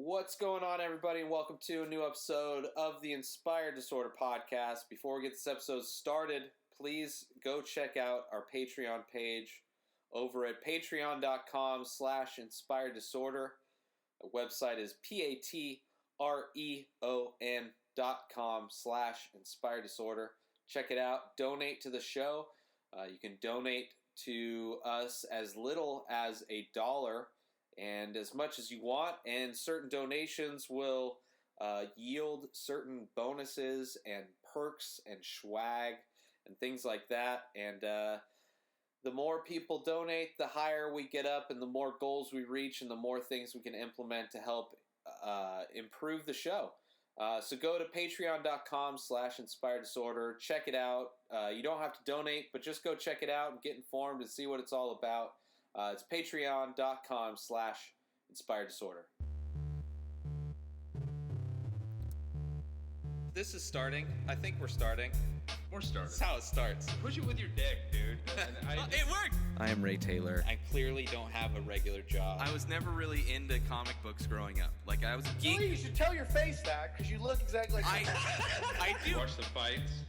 What's going on, everybody, and welcome to a new episode of the Inspired Disorder podcast. Before we get this episode started, please go check out our Patreon page over at patreon.com/inspired disorder. The website is patreon.com/inspired disorder. Check it out. Donate to the show. You can donate to us as little as $1 and as much as you want, and certain donations will yield certain bonuses and perks and swag and things like that. And the more people donate, the higher we get up and the more goals we reach and the more things we can implement to help improve the show. So go to patreon.com/inspired disorder. Check it out. You don't have to donate, but just go check it out and get informed and see what it's all about. It's patreon.com/inspired disorder. This is starting. I think we're starting. We're starting. That's how it starts. Push it with your dick, dude. It worked! I am Ray Taylor. I clearly don't have a regular job. I was never really into comic books growing up. Like, I was a geek. Well, you should tell your face that, because you look exactly like I do. Watch the fights.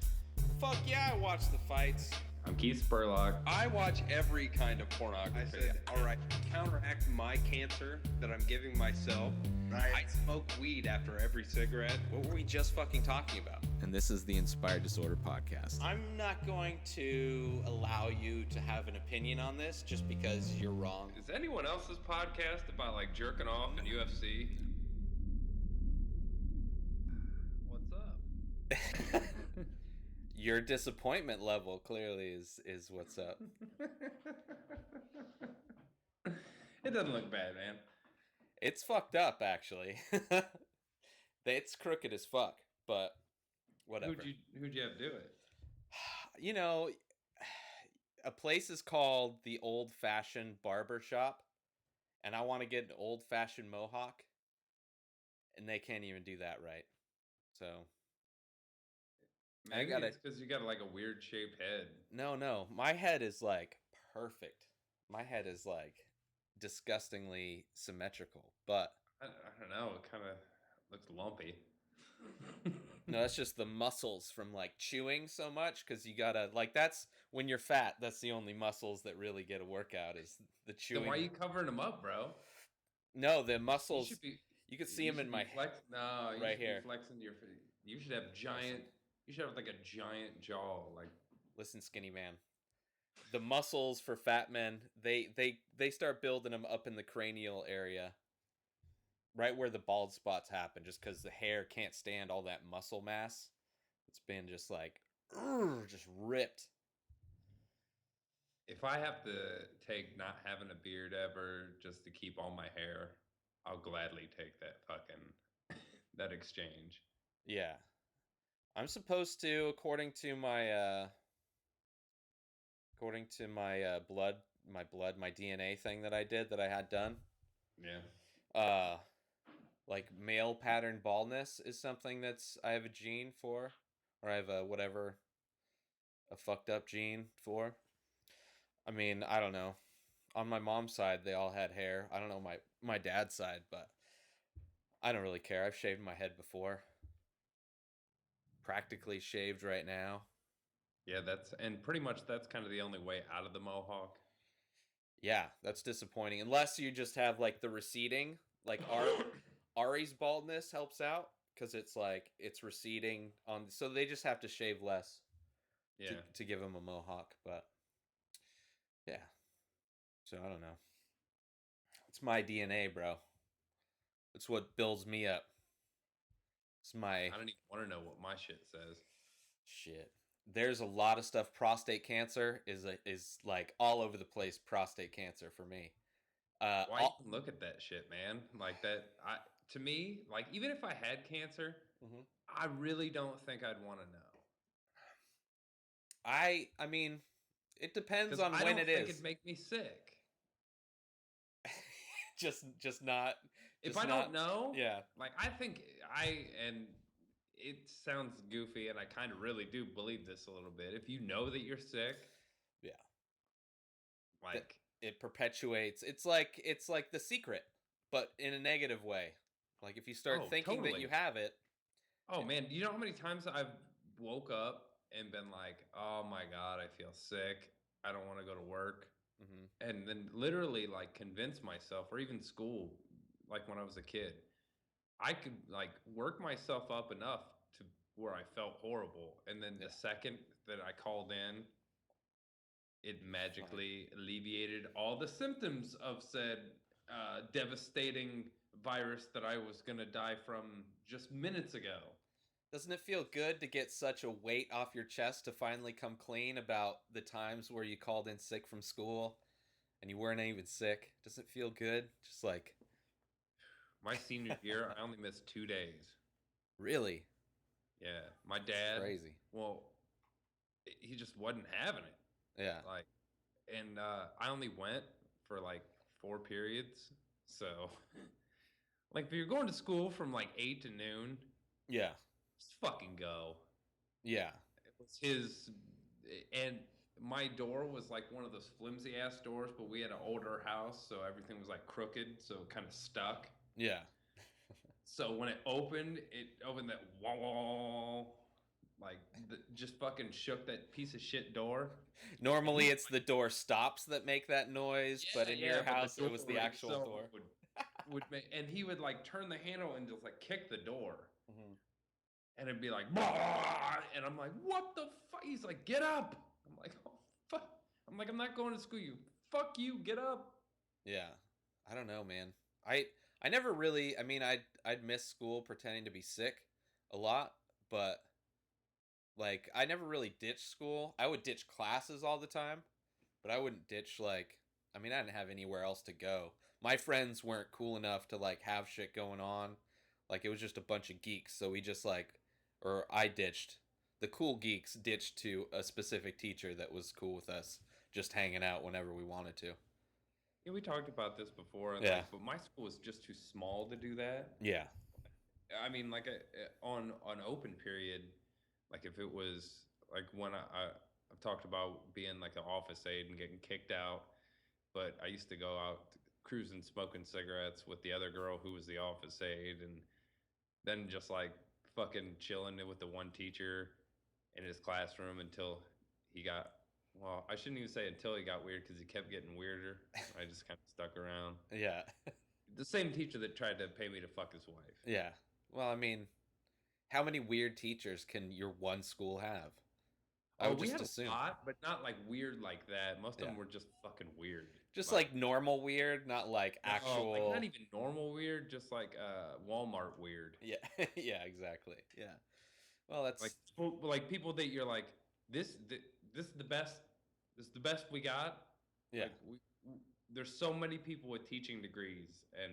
Fuck yeah, I watch the fights. I'm Keith Spurlock. I watch every kind of pornography. I said, all right, to counteract my cancer that I'm giving myself, Right. I smoke weed after every cigarette. What were we just fucking talking about? And this is the Inspired Disorder podcast. I'm not going to allow you to have an opinion on this just because you're wrong. Is anyone else's podcast about like jerking off in UFC? What's up? Your disappointment level clearly is what's up. It doesn't look bad, man. It's fucked up, actually. It's crooked as fuck, but whatever. Who'd you have do it? You know, a place is called the Old Fashioned Barber Shop, and I want to get an old fashioned mohawk, and they can't even do that right. So Maybe it's because you got like a weird shaped head. No, my head is like perfect. My head is like disgustingly symmetrical, but I don't know. It kind of looks lumpy. no, that's just the muscles from like chewing so much, because you gotta, like, that's when you're fat, that's the only muscles that really get a workout is the chewing. Then why are you covering them up, bro? No, the muscles, you can see you them in my No, right here. Flexing your. You should have giant. You should have like a giant jaw. Like, listen, skinny man. The muscles for fat men, they start building them up in the cranial area, right where the bald spots happen, just because the hair can't stand all that muscle mass. It's been just like, just ripped. if I have to take not having a beard ever just to keep all my hair, I'll gladly take that fucking that exchange. Yeah. I'm supposed to, according to my my DNA thing that I did, that I had done. Yeah. Like male pattern baldness is something I have a gene for, or I have a fucked up gene for. I mean, I don't know. On my mom's side, they all had hair. I don't know my dad's side, but I don't really care. I've shaved my head before. Practically shaved right now. Yeah, and pretty much that's kind of the only way out of the mohawk. Yeah, that's disappointing. Unless you just have like the receding, like Ari's baldness helps out because it's like it's receding on, so they just have to shave less. Yeah. To give him a mohawk, but yeah. So I don't know. It's my DNA, bro. It's what builds me up. I don't even want to know what my shit says. Shit. There's a lot of stuff. Prostate cancer is like all over the place. Prostate cancer for me. Why even look at that shit, man? Like that. To me, like even if I had cancer, I really don't think I'd want to know. I mean, it depends on when it is. I don't think it'd make me sick. just not. If I don't know, yeah. Like I think and it sounds goofy, and I kind of really do believe this a little bit. If you know that you're sick, yeah, like it perpetuates. It's like The Secret, but in a negative way. Like if you start thinking that you have it. Oh man, you know how many times I've woke up and been like, "Oh my God, I feel sick. I don't want to go to work." Mm-hmm. And then literally like convince myself, or even school, like when I was a kid, I could like work myself up enough to where I felt horrible. And then the second that I called in, it magically alleviated all the symptoms of said devastating virus that I was going to die from just minutes ago. Doesn't it feel good to get such a weight off your chest to finally come clean about the times where you called in sick from school and you weren't even sick? Doesn't it feel good? Just like My senior year, I only missed 2 days. really? Yeah, my dad. Crazy. Well, he just wasn't having it. Yeah. Like, and I only went for like 4 periods. So, like, if you're going to school from like 8 to noon, Yeah. just fucking go. Yeah. It was his, and my door was like one of those flimsy ass doors, but we had an older house, so everything was like crooked, so it kind of stuck. Yeah. So when it opened that wall, like just fucking shook that piece of shit door. Normally it's the door stops that make that noise, but in your house it was the actual door. Would make, and he would like turn the handle and just like kick the door. Mm-hmm. And it'd be like, bah! And I'm like, what the fuck? He's like, get up. I'm like, oh fuck. I'm like, I'm not going to school. You fuck you, get up. Yeah. I don't know, man. I never really, I mean, I'd miss school pretending to be sick a lot, but like I never really ditched school. I would ditch classes all the time, but I wouldn't ditch like, I mean, I didn't have anywhere else to go. My friends weren't cool enough to like have shit going on. Like it was just a bunch of geeks, so we just like, or I ditched. The cool geeks ditched to a specific teacher that was cool with us, just hanging out whenever we wanted to. Yeah, we talked about this before. Yeah. Like, but my school was just too small to do that. Yeah. I mean, like on open period, like if it was like when I've talked about being like an office aide and getting kicked out, but I used to go out cruising, smoking cigarettes with the other girl who was the office aide, and then just like fucking chilling with the one teacher in his classroom until he got, well, I shouldn't even say until he got weird because he kept getting weirder. I just kind of stuck around. Yeah. The same teacher that tried to pay me to fuck his wife. Yeah. Well, I mean, how many weird teachers can your one school have? I would we just had assume. a lot, but not like weird like that. Most of them were just fucking weird. Just like normal weird, not like actual. Like not even normal weird, just like Walmart weird. Yeah. Yeah, exactly. Yeah. Well, that's like people that you're like, this is the best. This is the best we got. Yeah. Like there's so many people with teaching degrees, and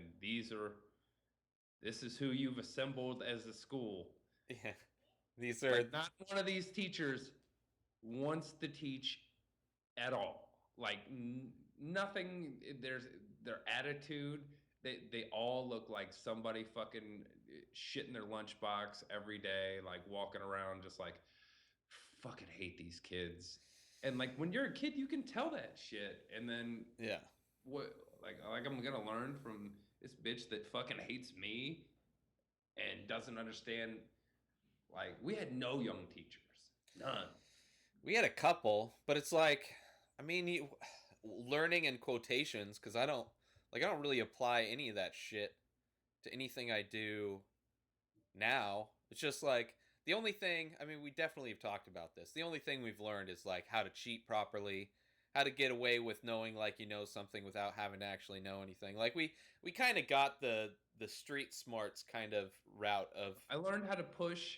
this is who you've assembled as a school. Yeah. These are like, not one of these teachers wants to teach at all. Like nothing. Their attitude. They all look like somebody fucking shit in their lunchbox every day, like walking around just like fucking hate these kids. And like when you're a kid, you can tell that shit. And then what like I'm gonna learn from this bitch that fucking hates me and doesn't understand. Like we had no young teachers, none. We had a couple, but it's like, I mean, learning in quotations, because I don't really apply any of that shit to anything I do now. It's just like the only thing, I mean, we definitely have talked about this. The only thing we've learned is like how to cheat properly, how to get away with knowing like you know something without having to actually know anything. Like we kind of got the street smarts kind of route of. I learned how to push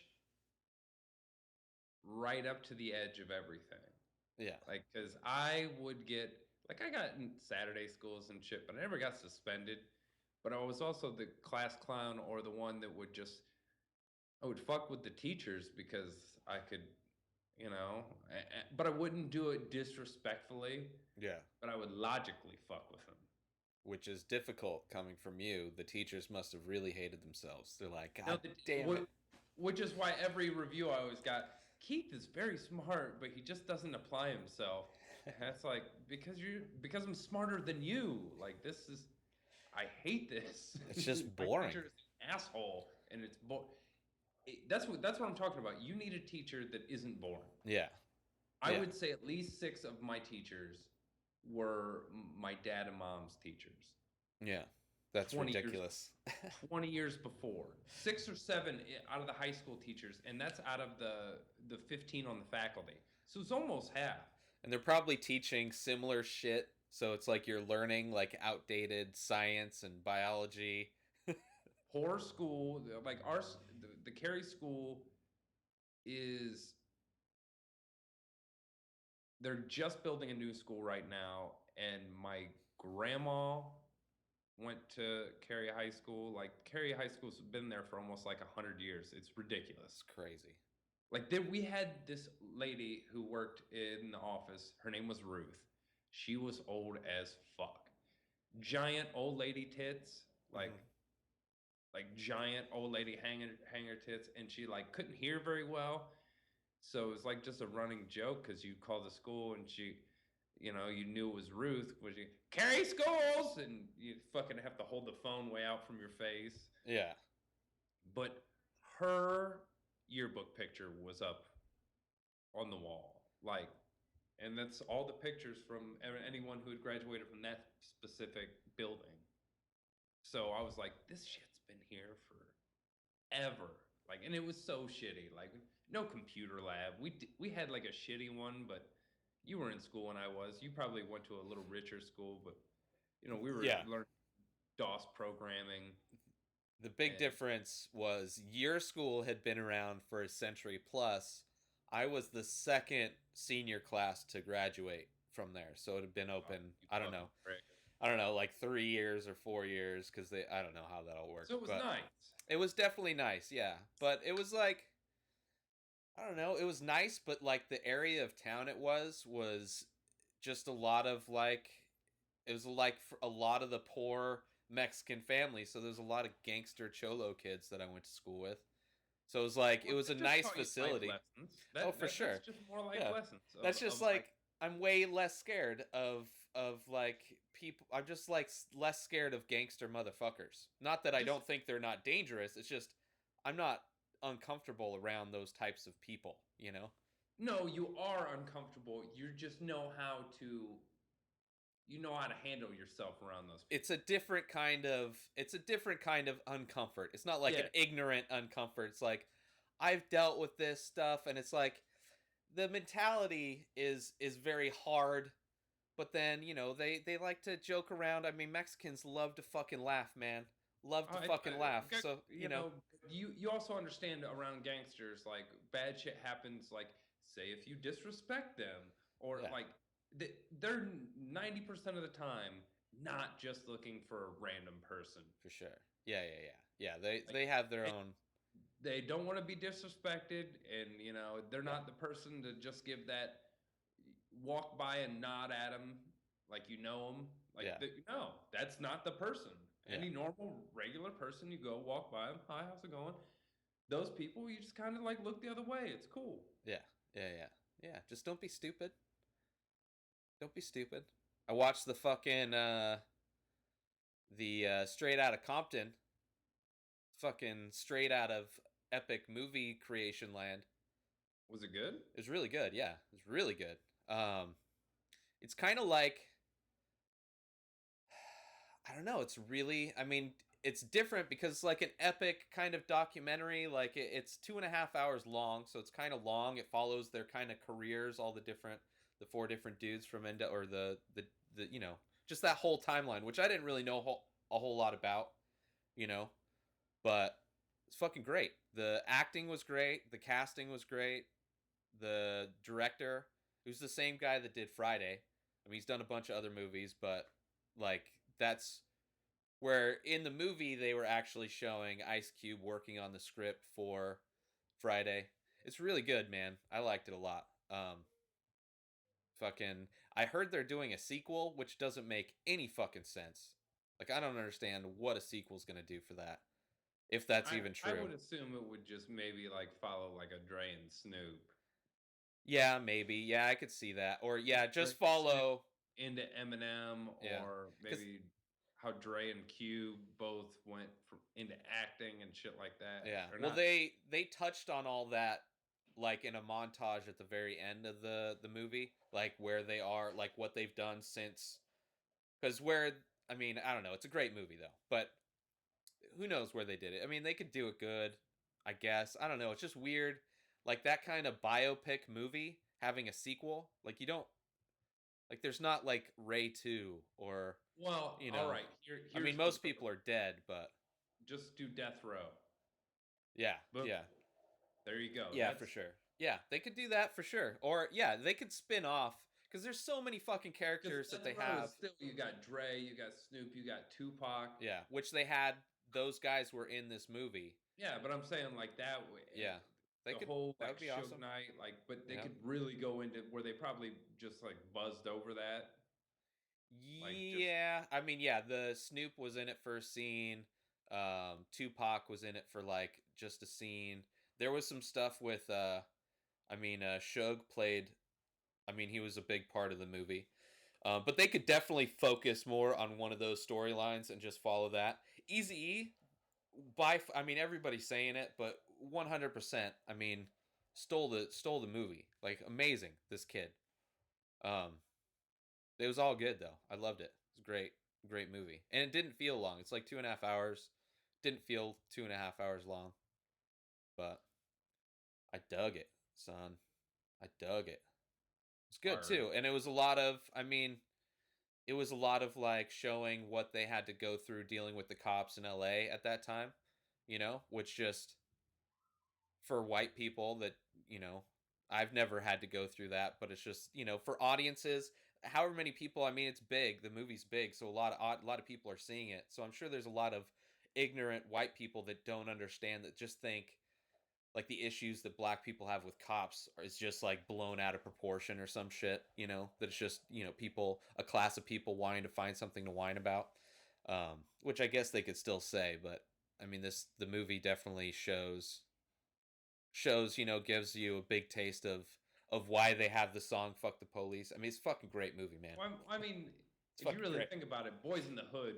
right up to the edge of everything. Yeah. Like, because I would get, like, I got in Saturday schools and shit, but I never got suspended. But I was also the class clown or the one that would just, I would fuck with the teachers because I could, you know, but I wouldn't do it disrespectfully. Yeah. But I would logically fuck with them. Which is difficult coming from you. The teachers must have really hated themselves. They're like, God damn it. Which is why every review I always got, Keith is very smart, but he just doesn't apply himself. That's like, because I'm smarter than you. Like, this is, I hate this. It's just boring. My teacher is an asshole, and that's what I'm talking about. You need a teacher that isn't boring. Yeah. I Yeah. would say at least 6 of my teachers were my dad and mom's teachers. Yeah. That's 20 ridiculous. 20 years before. 6 or 7 out of the high school teachers, and that's out of the 15 on the faculty. So it's almost half. And they're probably teaching similar shit, so it's like you're learning like outdated science and biology. Poor school, like the Cary school is, they're just building a new school right now, and my grandma went to Cary High School. Like, Cary High School's been there for almost like 100 years. It's ridiculous. It's crazy. Like, we had this lady who worked in the office. Her name was Ruth. She was old as fuck. Giant old lady tits, like giant old lady hanger tits, and she like couldn't hear very well. So it was like just a running joke because you call the school and she, you know, you knew it was Ruth. Was you Cary Schools? And you fucking have to hold the phone way out from your face. Yeah. But her yearbook picture was up on the wall, like, and that's all the pictures from anyone who had graduated from that specific building. So I was like, this shit's been here forever. Like, and it was so shitty. Like, no computer lab. We had like a shitty one, but you were in school when I was. You probably went to a little richer school, but you know, we were learning DOS programming. The big difference was your school had been around for a century plus. I was the second senior class to graduate from there, so it had been open. I don't know, like 3 years or 4 years, because I don't know how that all worked. So it was nice. It was definitely nice, yeah. But it was like, I don't know, it was nice, but like the area of town it was just a lot of like, it was like for a lot of the poor Mexican families. So there's a lot of gangster cholo kids that I went to school with. So it was like, it was a nice facility. For sure. That's just more like lessons. That's just like, I'm way less scared of like people. I'm just like less scared of gangster motherfuckers. Not that I don't think they're not dangerous. It's just I'm not uncomfortable around those types of people, you know? No, you are uncomfortable. You just know how to handle yourself around those people. It's a different kind of uncomfort. It's not like an ignorant uncomfort. It's like, I've dealt with this stuff, and it's like the mentality is very hard, but then, you know, they like to joke around. I mean, Mexicans love to fucking laugh, man. Love to fucking laugh. So, you know, you also understand around gangsters, like, bad shit happens, like, say if you disrespect them, or like, they're 90% of the time not just looking for a random person. For sure. Yeah. They have their own. They don't want to be disrespected, and you know, they're not the person to just give that walk by and nod at them like you know them. Like, no, that's not the person. Any normal, regular person, you go walk by them. Hi, how's it going? Those people, you just kind of like look the other way. It's cool. Yeah. Just don't be stupid. Don't be stupid. I watched the fucking Straight Outta Compton. Fucking straight out of epic movie creation land. Was it good? It was really good, yeah. It was really good. It's kind of like, I don't know, it's really, I mean, it's different because it's like an epic kind of documentary. Like, it's 2.5 hours long, so it's kind of long. It follows their kind of careers, all the 4 different dudes from the you know, just that whole timeline, which I didn't really know a whole lot about, you know, but it's fucking great. The acting was great. The casting was great. The director, who's the same guy that did Friday. I mean, he's done a bunch of other movies, but like, that's where in the movie they were actually showing Ice Cube working on the script for Friday. It's really good, man. I liked it a lot. I heard they're doing a sequel, which doesn't make any fucking sense. Like, I don't understand what a sequel's gonna do for that, if that's even true. I would assume it would just maybe like follow like a Dre and Snoop. Yeah, maybe. Yeah, I could see that. Or just follow into Eminem, or maybe how Dre and Q both went into acting and shit like that. Yeah. Or Well, not. they touched on all that like in a montage at the very end of the movie, like where they are, like what they've done since. Because where I mean, I don't know. It's a great movie though, but who knows where they did it? I mean, they could do it good, I guess. I don't know. It's just weird, like that kind of biopic movie having a sequel. Like you don't like. There's not like Ray 2 or Well, you all know. right. I Here's mean, most people are dead, but just do Death Row. yeah, Boom. yeah. There you go. Yeah, for sure. Yeah, they could do that for sure. Or yeah, they could spin off because there's so many fucking characters that they have. Still, you got Dre, you got Snoop, you got Tupac. Yeah, which they had. Those guys were in this movie. Yeah, but I'm saying like that way. Yeah, they the could. whole That like would be Suge awesome. Knight, like, but they Yeah. could really go into where they probably just like buzzed over that. Like, Yeah, I mean, yeah, the Snoop was in it for a scene. Tupac was in it for like just a scene. There was some stuff with Suge played. I mean, he was a big part of the movie. But they could definitely focus more on one of those storylines and just follow that. Eazy-E, I mean, everybody's saying it, but 100%. I mean, stole the movie. Like amazing, this kid. Um, it was all good though. I loved it. It was great movie, and it didn't feel long. It's like 2.5 hours. Didn't feel 2.5 hours long, but I dug it, son. I dug it. It's good too, and it was a lot of. I mean, it was a lot of like showing what they had to go through dealing with the cops in LA at that time, which just for white people that, I've never had to go through that, but it's just, for audiences, however many people, I mean, it's big, the movie's big, so a lot of people are seeing it. So I'm sure there's a lot of ignorant white people that don't understand, that just think like the issues that black people have with cops is just like blown out of proportion or some shit, that it's just, a class of people wanting to find something to whine about. Which I guess they could still say, but I mean, the movie definitely shows, gives you a big taste of why they have the song "Fuck the Police." I mean, it's a fucking great movie, man. well, I mean, It's if you fucking really great. think about it, Boys in the Hood,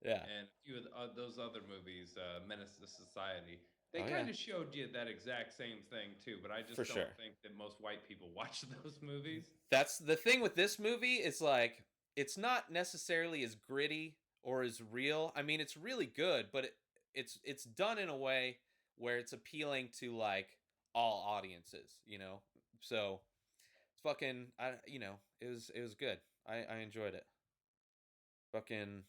Yeah. and a few of those other movies, Menace to Society, they Oh, kind yeah. of showed you that exact same thing too. But I just For don't sure. think that most white people watch those movies. That's the thing with this movie, is like it's not necessarily as gritty or as real. I mean, it's really good, but it's done in a way where it's appealing to like all audiences, So it's fucking it was good. I enjoyed it. Fucking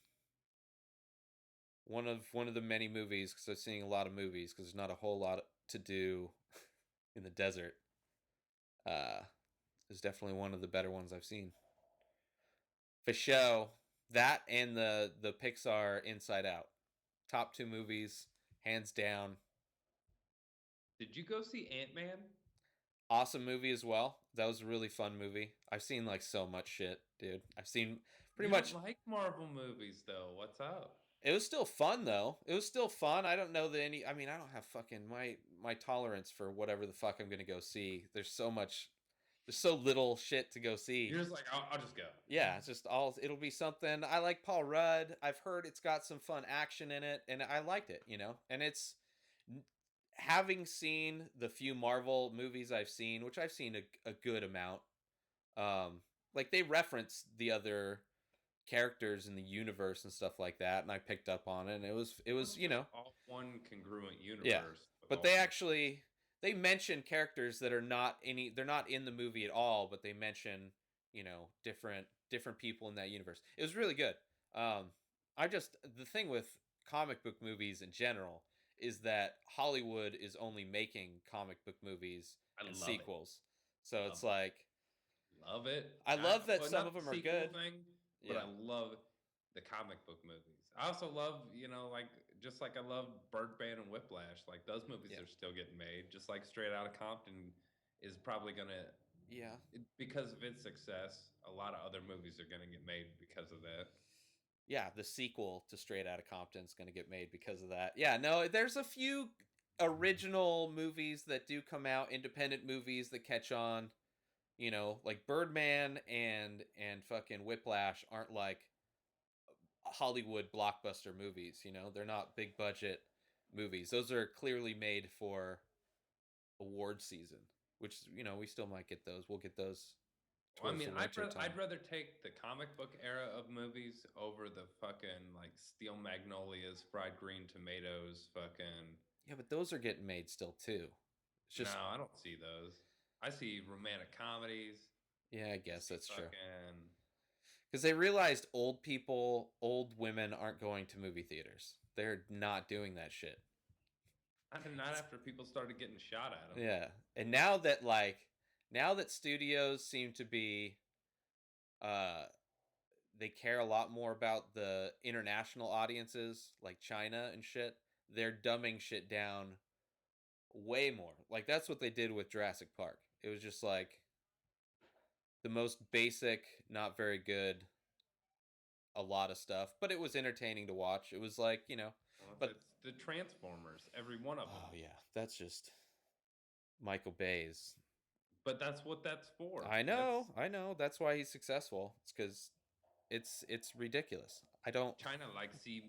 one of the many movies, because I'm seeing a lot of movies because there's not a whole lot to do in the desert. Is definitely one of the better ones I've seen. For show, that and the Pixar Inside Out, top two movies, hands down. Did you go see Ant-Man? Awesome movie as well. That was a really fun movie. I've seen like so much shit, dude. I've seen pretty You much. don't like Marvel movies though. What's up? It was still fun though. It was still fun. I don't know that any. I mean, I don't have fucking my tolerance for whatever the fuck I'm gonna go see. There's so much. There's so little shit to go see. You're just like, I'll just go. Yeah, it's just all. It'll be something. I like Paul Rudd. I've heard it's got some fun action in it, and I liked it. And it's having seen the few Marvel movies I've seen, which I've seen a good amount. Like they reference the other characters in the universe and stuff like that, and I picked up on it, and it was all one congruent universe. Yeah, but they mention characters that are not they're not in the movie at all, but they mention different people in that universe. It was really good. The thing with comic book movies in general is that Hollywood is only making comic book movies and sequels. So it's like love it. I love that some of them are good. But I love the comic book movies. I also love, like just like I love Birdman and Whiplash. Like those movies are still getting made. Just like Straight Outta Compton is probably gonna because of its success. A lot of other movies are gonna get made because of that. Yeah, the sequel to Straight Outta Compton is gonna get made because of that. Yeah, no, there's a few original movies that do come out, independent movies that catch on. Like Birdman and fucking Whiplash aren't like Hollywood blockbuster movies. They're not big budget movies. Those are clearly made for award season, which we still might get those. We'll get those Well, I towards mean, the winter time. I'd rather take the comic book era of movies over the fucking like Steel Magnolias, Fried Green Tomatoes, fucking. Yeah, but those are getting made still too. It's just No, I don't see those. I see romantic comedies. yeah, I guess that's true. Fucking. Because they realized old women aren't going to movie theaters. They're not doing that shit. Not after people started getting shot at them. Yeah, and now that studios seem to be, they care a lot more about the international audiences, like China and shit. They're dumbing shit down way more. Like that's what they did with Jurassic Park. It was just like the most basic, not very good, a lot of stuff, but it was entertaining to watch. It was like, but it's the Transformers, every one of them. oh yeah, that's just Michael Bay's. But that's what that's for. I know. That's why he's successful. It's because it's ridiculous. I don't. China see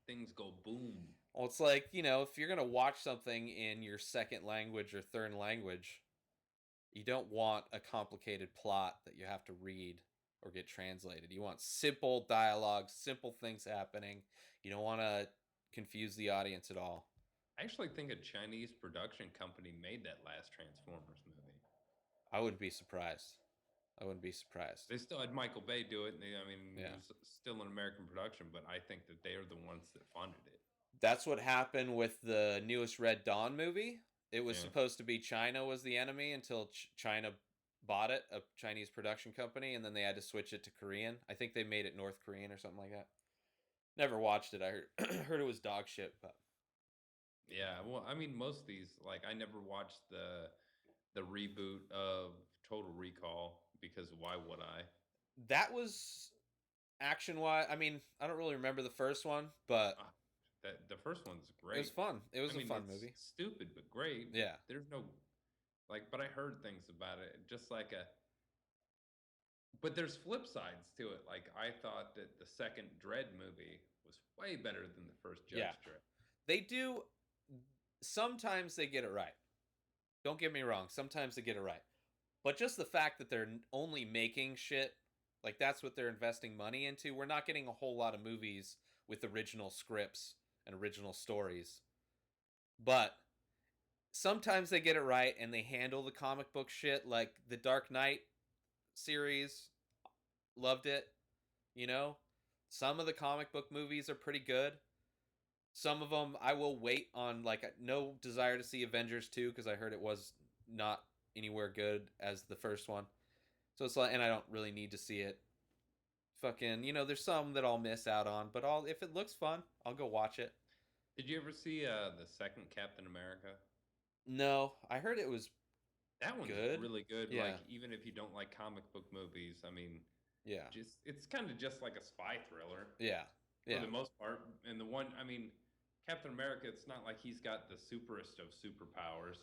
things go boom. Well, it's like if you're gonna watch something in your second language or third language, you don't want a complicated plot that you have to read or get translated. You want simple dialogue, simple things happening. You don't want to confuse the audience at all. I actually think a Chinese production company made that last Transformers movie. I wouldn't be surprised. They still had Michael Bay do it. And Yeah. It was still an American production, but I think that they are the ones that funded it. That's what happened with the newest Red Dawn movie. It was Yeah. supposed to be China was the enemy until China bought it, a Chinese production company, and then they had to switch it to Korean. I think they made it North Korean or something like that. Never watched it. I heard it was dog shit, but Yeah, well, most of these, I never watched the reboot of Total Recall because why would I? that was action-wise. I don't really remember the first one, but The first one's great. it was fun. It was a fun it's movie. Stupid but great. Yeah. There's no but I heard things about it. Just but there's flip sides to it. I thought that the second Dread movie was way better than the first Judge Dredd. They do. Sometimes they get it right. Don't get me wrong. Sometimes they get it right. But just the fact that they're only making shit, that's what they're investing money into. We're not getting a whole lot of movies with original scripts and original stories. But sometimes they get it right and they handle the comic book shit, like the Dark Knight series. Loved it. Some of the comic book movies are pretty good. Some of them I will wait on. No desire to see Avengers 2 because I heard it was not anywhere good as the first one. So it's and I don't really need to see it. Fucking, there's some that I'll miss out on, but if it looks fun, I'll go watch it. Did you ever see the second Captain America? No, I heard it was that one's good. Really good. Yeah. Even if you don't like comic book movies, yeah, it's kind of just like a spy thriller. Yeah. For the most part. And the one, Captain America, it's not like he's got the superest of superpowers.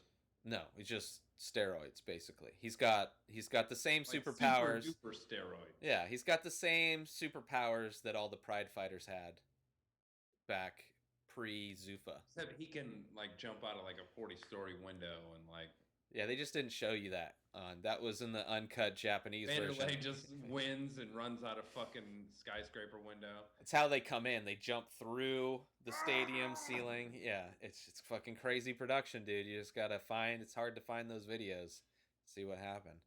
No, he's just steroids basically. He's got the same superpowers. Super duper steroids. Yeah, he's got the same superpowers that all the Pride fighters had back pre-Zuffa. Except he can jump out of a 40-story window and yeah, they just didn't show you that. That was in the uncut Japanese version. Vanderlei just wins and runs out of fucking skyscraper window. That's how they come in. They jump through the stadium ceiling. Yeah, it's fucking crazy production, dude. You just gotta find. It's hard to find those videos. See what happened.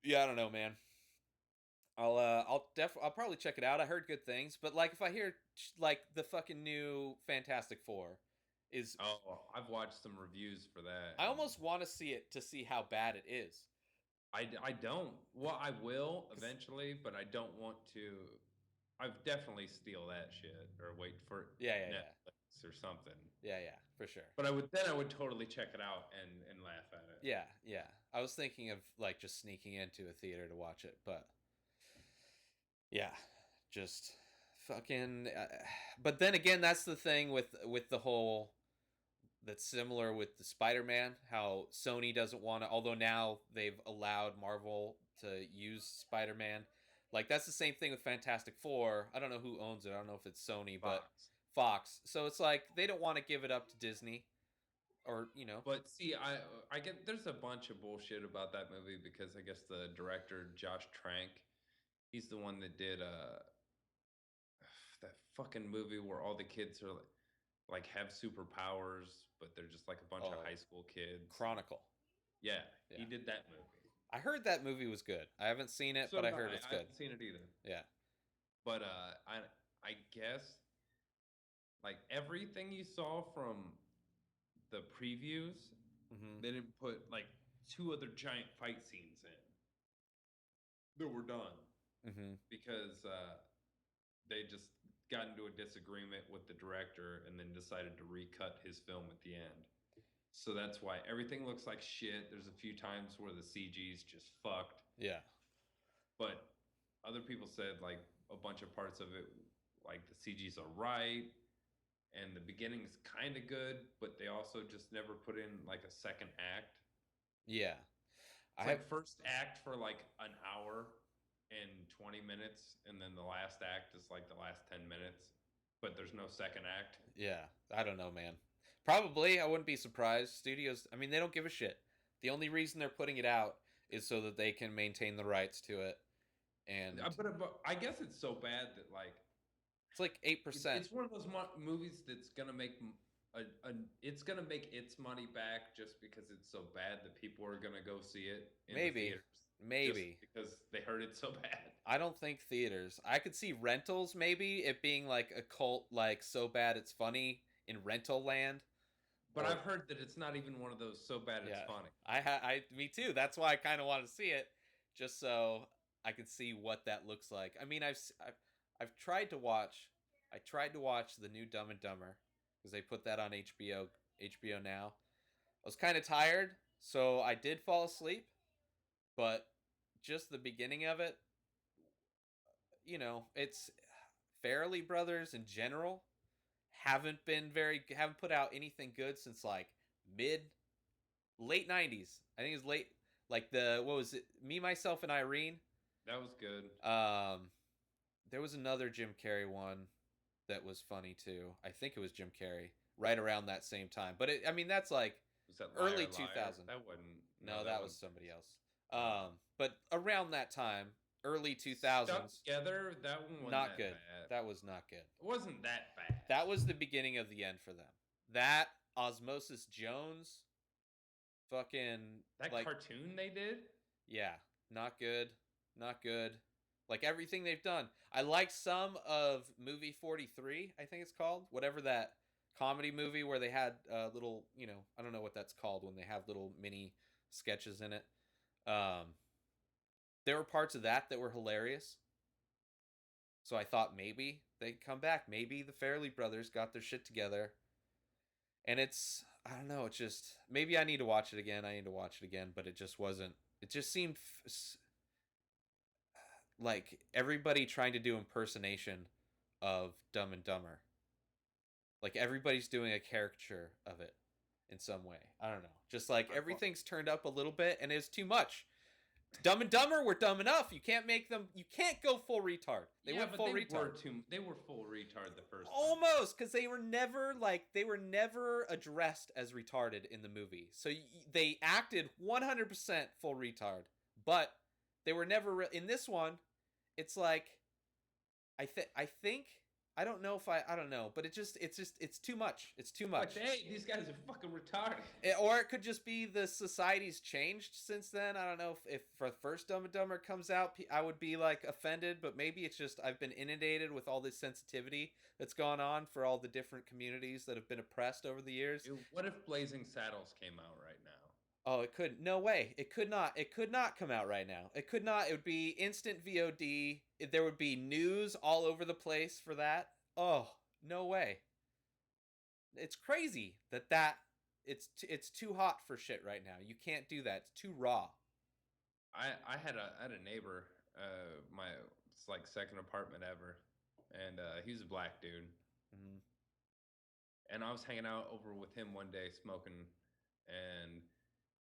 Yeah, I don't know, man. I'll probably check it out. I heard good things, but if I hear the fucking new Fantastic Four. I've watched some reviews for that. I almost want to see it to see how bad it is. I don't. Well, I will eventually, but I don't want to. I've definitely steal that shit or wait for Netflix or something. Yeah, for sure. But I would totally check it out and laugh at it. Yeah. I was thinking of just sneaking into a theater to watch it, but yeah, just fucking. But then again, that's the thing with the whole. That's similar with the Spider-Man, how Sony doesn't want to, although now they've allowed Marvel to use Spider-Man, Like that's the same thing with Fantastic Four. I don't know who owns it. I don't know if it's Sony, but Fox. Fox. So it's like they don't want to give it up to Disney, or you know. But see, I get there's a bunch of bullshit about that movie because I guess the director Josh Trank, he's the one that did that fucking movie where all the kids are like have superpowers, but they're just like a bunch of Oh, high school kids. Chronicle. Yeah, Yeah. he did that movie. I heard that movie was good. I haven't seen it, So but I did heard it's I good. haven't seen it either. Yeah. But I guess like everything you saw from the previews, Mm-hmm. they didn't put like 2 other giant fight scenes in that were done Mm-hmm. because they just got into a disagreement with the director and then decided to recut his film at the end. So that's why everything looks like shit. There's a few times where the CG's just fucked. Yeah. But other people said like a bunch of parts of it, like the CG's are right, and the beginning's kind of good, but they also just never put in like a second act. Yeah. It's like first act for like an hour and 20 minutes, and then the last act is like the last 10 minutes, but there's no second act. Yeah. I don't know, man. Probably. I wouldn't be surprised. Studios, I mean, they don't give a shit. The only reason they're putting it out is so that they can maintain the rights to it. And But I guess it's so bad that like it's like 8%. it's one of those movies that's gonna make it's gonna make its money back just because it's so bad that people are gonna go see it in the theaters. Maybe just because they heard it so bad. I don't think theaters. I could see rentals, maybe it being like a cult, like so bad it's funny in rental land. But I've heard that it's not even one of those so bad it's funny. Me too. That's why I kind of want to see it, just so I can see what that looks like. I mean, I've tried to watch. I tried to watch the new Dumb and Dumber because they put that on HBO now. I was kind of tired, so I did fall asleep. But just the beginning of it, you know, it's Farrelly Brothers in general haven't put out anything good since like late 90s. I think it was late, like what was it, Me, Myself, and Irene. That was good. There was another Jim Carrey one that was funny too. I think it was Jim Carrey right around that same time. But I mean, that's like was that early Liar, 2000. That wasn't. No, that was somebody else. But around that time, early 2000s. Stuck Together, that one wasn't not good. Bad. That was not good. It wasn't that bad. That was the beginning of the end for them. That Osmosis Jones, fucking that like, cartoon they did. Yeah, not good. Not good. Like everything they've done. I like some of movie 43, I think it's called. Whatever that comedy movie where they had little, you know, I don't know what that's called when they have little mini sketches in it. There were parts of that were hilarious. So I thought maybe they'd come back. Maybe the Farrelly brothers got their shit together. And it's, I don't know, it's just, maybe I need to watch it again. But it just wasn't, it just seemed like everybody trying to do impersonation of Dumb and Dumber. Like everybody's doing a caricature of it in some way. I don't know. Just like everything's turned up a little bit and it's too much. Dumb and Dumber were dumb enough. You can't make them. You can't go full retard. They went full retard. They were full retard the first. Almost, because they were never addressed as retarded in the movie. So they acted 100% full retard, but they were never in this one. It's like, I think. I don't know, but it's too much. It's too much. Like, hey, these guys are fucking retarded. Or it could just be the society's changed since then. I don't know if for the first Dumb and Dumber comes out, I would be like offended, but maybe it's just I've been inundated with all this sensitivity that's gone on for all the different communities that have been oppressed over the years. Dude, what if Blazing Saddles came out right now? Oh, it could. No way. It could not. It could not come out right now. It could not. It would be instant VOD. There would be news all over the place for that. Oh, no way. It's crazy that it's too hot for shit right now. You can't do that. It's too raw. I had a neighbor, it's like second apartment ever, and he's a black dude. Mm-hmm. And I was hanging out over with him one day smoking, and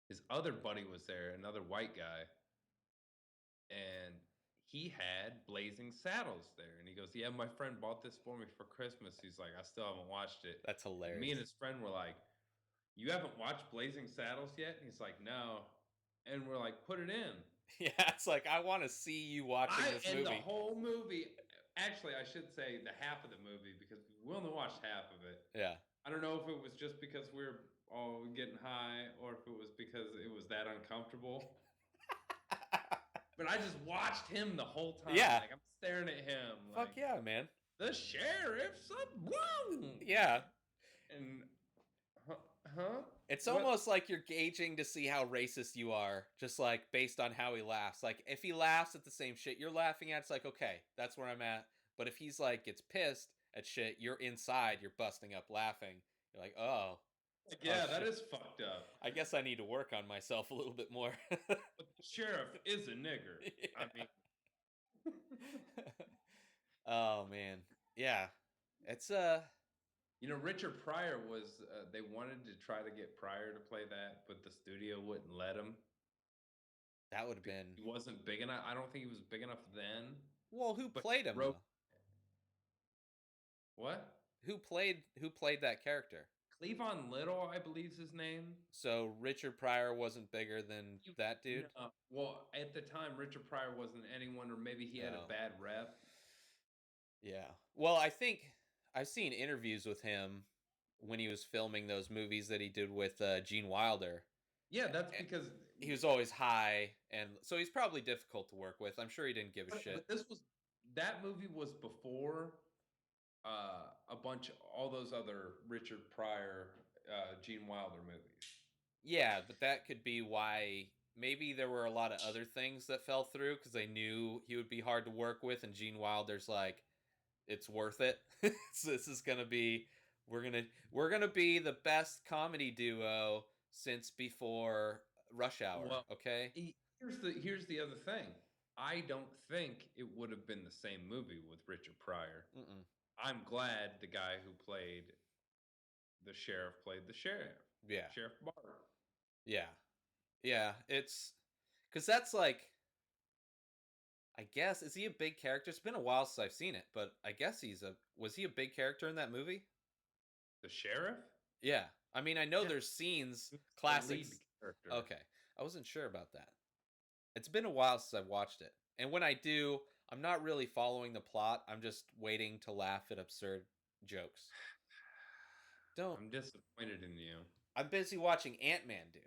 his other buddy was there, another white guy, and he had Blazing Saddles there. And he goes, yeah, my friend bought this for me for Christmas. He's like, I still haven't watched it. That's hilarious. Me and his friend were like, you haven't watched Blazing Saddles yet? And he's like, no. And we're like, put it in. Yeah, it's like, I want to see you watching this movie. And the whole movie, actually, I should say the half of the movie, because we only watched half of it. Yeah. I don't know if it was just because we were all getting high or if it was because it was that uncomfortable. But I just watched him the whole time. Yeah. Like, I'm staring at him. Fuck yeah, man. The sheriff's a Yeah. And, huh? It's almost like you're gauging to see how racist you are, just like based on how he laughs. Like, if he laughs at the same shit you're laughing at, it's like, okay, that's where I'm at. But if he's like, gets pissed at shit, you're inside, you're busting up laughing. You're like, oh. Yeah, that is fucked up. I guess I need to work on myself a little bit more. But the sheriff is a nigger. Yeah. I mean. Oh, man. Yeah. It's, You know, Richard Pryor was, they wanted to try to get Pryor to play that, but the studio wouldn't let him. that would have been. He wasn't big enough. I don't think he was big enough then. Well, who played him? Though? What? Who played that character? Cleavon Little, I believe is his name. So Richard Pryor wasn't bigger than that dude? Well, at the time, Richard Pryor wasn't anyone, or maybe he had a bad rep. Yeah. Well, I think I've seen interviews with him when he was filming those movies that he did with Gene Wilder. Yeah, that's because he was always high, and so he's probably difficult to work with. I'm sure he didn't give a shit. But that movie was before all those other Richard Pryor, Gene Wilder movies. Yeah, but that could be why. Maybe there were a lot of other things that fell through because they knew he would be hard to work with, and Gene Wilder's like, it's worth it. So this is gonna be we're gonna be the best comedy duo since before Rush Hour. Well, okay. Here's the other thing. I don't think it would have been the same movie with Richard Pryor. Mm-mm. I'm glad the guy who played the sheriff played the sheriff. Yeah. Sheriff Barr. Yeah. Yeah. It's because that's like, I guess, is he a big character? It's been a while since I've seen it, but I guess was he a big character in that movie? The sheriff? Yeah. I mean, I know there's scenes, classics. Character. Okay. I wasn't sure about that. It's been a while since I've watched it. And when I do, I'm not really following the plot. I'm just waiting to laugh at absurd jokes. I'm disappointed in you. I'm busy watching Ant-Man, dude.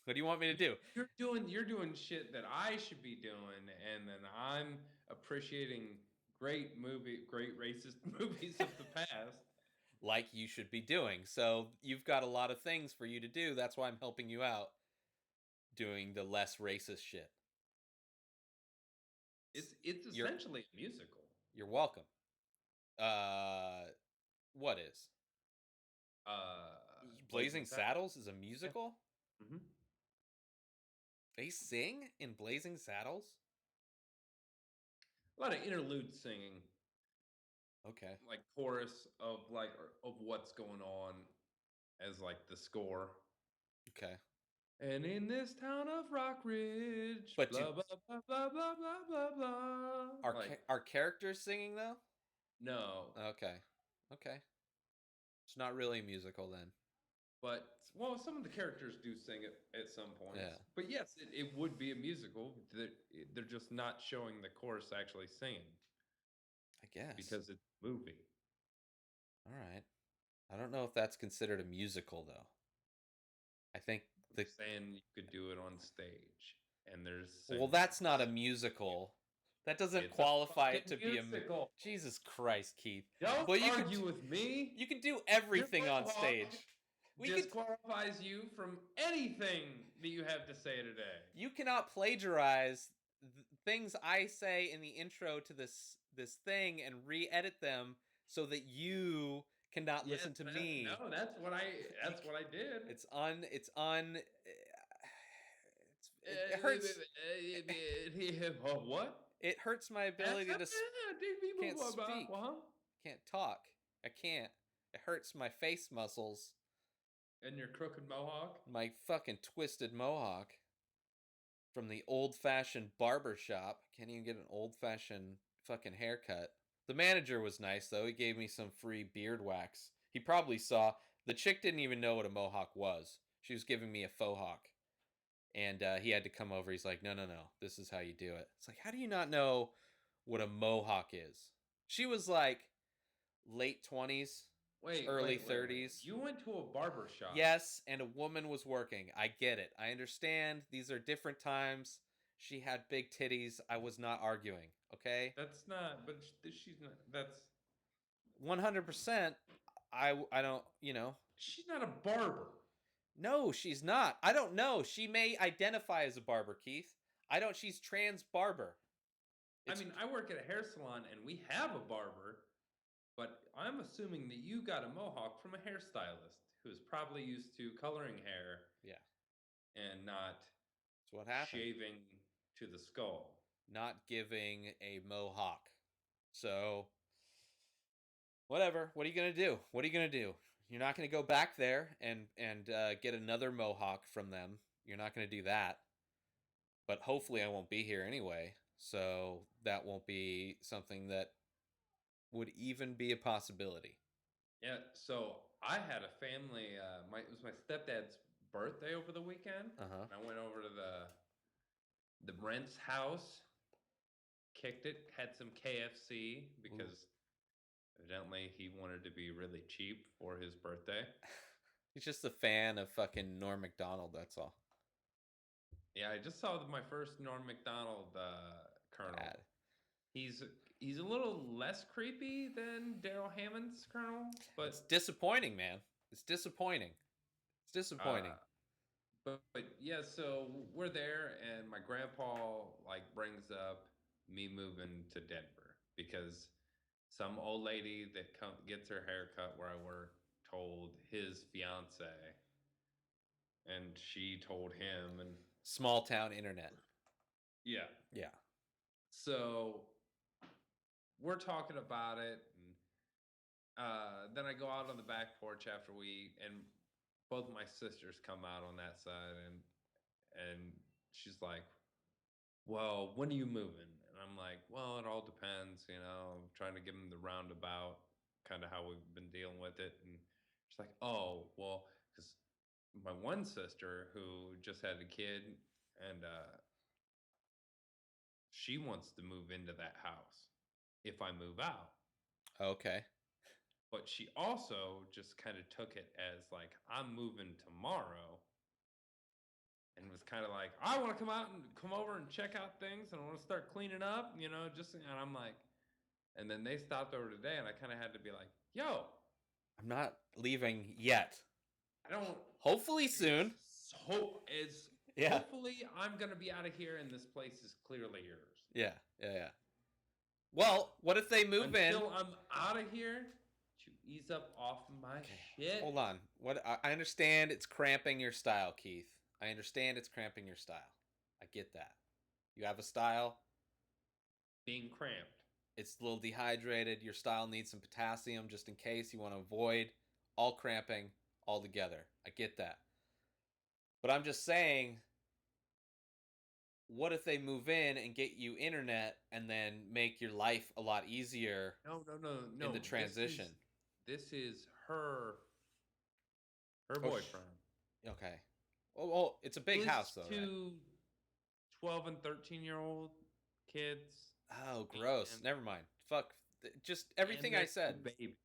What do you want me to do? You're doing shit that I should be doing, and then I'm appreciating great racist movies of the past. Like you should be doing. So you've got a lot of things for you to do. That's why I'm helping you out doing the less racist shit. It's essentially a musical. You're welcome. What is? Blazing Saddles is a musical? Yeah. Mm-hmm. They sing in Blazing Saddles? A lot of interlude singing. Okay. Like chorus of what's going on as like the score. Okay. And in this town of Rockridge, but blah, blah, blah, blah, blah, blah, blah. Are characters singing though? No. Okay. It's not really a musical then. But, well, some of the characters do sing it at some points. Yeah. But yes, it would be a musical. They're just not showing the chorus actually singing. I guess. Because it's a movie. All right. I don't know if that's considered a musical, though. I think saying you could do it on stage. And there's... Well, that's not a musical. That doesn't qualify it to be a musical. Jesus Christ, Keith. Don't argue with me. You can do everything on stage. Disqualifies you from anything that you have to say today. You cannot plagiarize things I say in the intro to this thing and re-edit them so that you cannot listen to me. No, that's what I did. It hurts. What? It hurts my ability to can't speak. Can't talk. I can't. It hurts my face muscles. And your crooked mohawk? My fucking twisted mohawk. from the old-fashioned barber shop. Can't even get an old-fashioned fucking haircut. The manager was nice, though. He gave me some free beard wax. He probably saw. The chick didn't even know what a mohawk was. She was giving me a faux hawk. And he had to come over. He's like, no, this is how you do it. It's like, how do you not know what a mohawk is? She was like late 20s, early 30s. You went to a barber shop. Yes, and a woman was working. I get it. I understand. These are different times. She had big titties. I was not arguing, okay? That's not, but she's not, that's... 100%. I don't, She's not a barber. No, she's not. I don't know. She may identify as a barber, Keith. She's trans barber. I mean, I work at a hair salon and we have a barber, but I'm assuming that you got a mohawk from a hairstylist who's probably used to coloring hair. Yeah. And not That's what happened. Shaving to the skull. Not giving a mohawk. So, whatever. What are you going to do? You're not going to go back there and get another mohawk from them. You're not going to do that. But hopefully I won't be here anyway. So that won't be something that would even be a possibility. Yeah, so I had a family, it was my stepdad's birthday over the weekend. Uh-huh. I went over to the Rent's house, kicked it, had some KFC because evidently he wanted to be really cheap for his birthday. He's just a fan of fucking Norm Macdonald, that's all. Yeah, I just saw my first Norm Macdonald Colonel. Bad. He's a little less creepy than Daryl Hammond's Colonel, but it's disappointing, man. It's disappointing. But yeah, so we're there, and my grandpa brings up me moving to Denver because some old lady that gets her hair cut where I work told his fiance, and she told him, and small town internet. Yeah. Yeah. So we're talking about it, and then I go out on the back porch after and both my sisters come out on that side, and she's like, well, when are you moving? And I'm like, well, it all depends, I'm trying to give them the roundabout, kind of how we've been dealing with it. And she's like, oh, well, because my one sister who just had a kid, and she wants to move into that house if I move out. Okay. But she also just kind of took it as like, I'm moving tomorrow, and was kind of like, I want to come over and check out things, and I want to start cleaning up, and I'm like, and then they stopped over today, and I kind of had to be like, yo, I'm not leaving yet. I don't. Hopefully soon. Hopefully I'm going to be out of here, and this place is clearly yours. Yeah. Well, what if they move in? Until I'm out of here, you ease up off my shit. Hold on. I understand it's cramping your style, Keith. I understand it's cramping your style. I get that. You have a style. Being cramped. It's a little dehydrated. Your style needs some potassium just in case. You want to avoid all cramping altogether. I get that. But I'm just saying, what if they move in and get you internet and then make your life a lot easier? No. In the transition. This is her boyfriend. Okay. Well, it's a big house though. Two 12 and 13-year-old kids. Oh, gross. Never mind. Fuck. Just everything I said. Baby.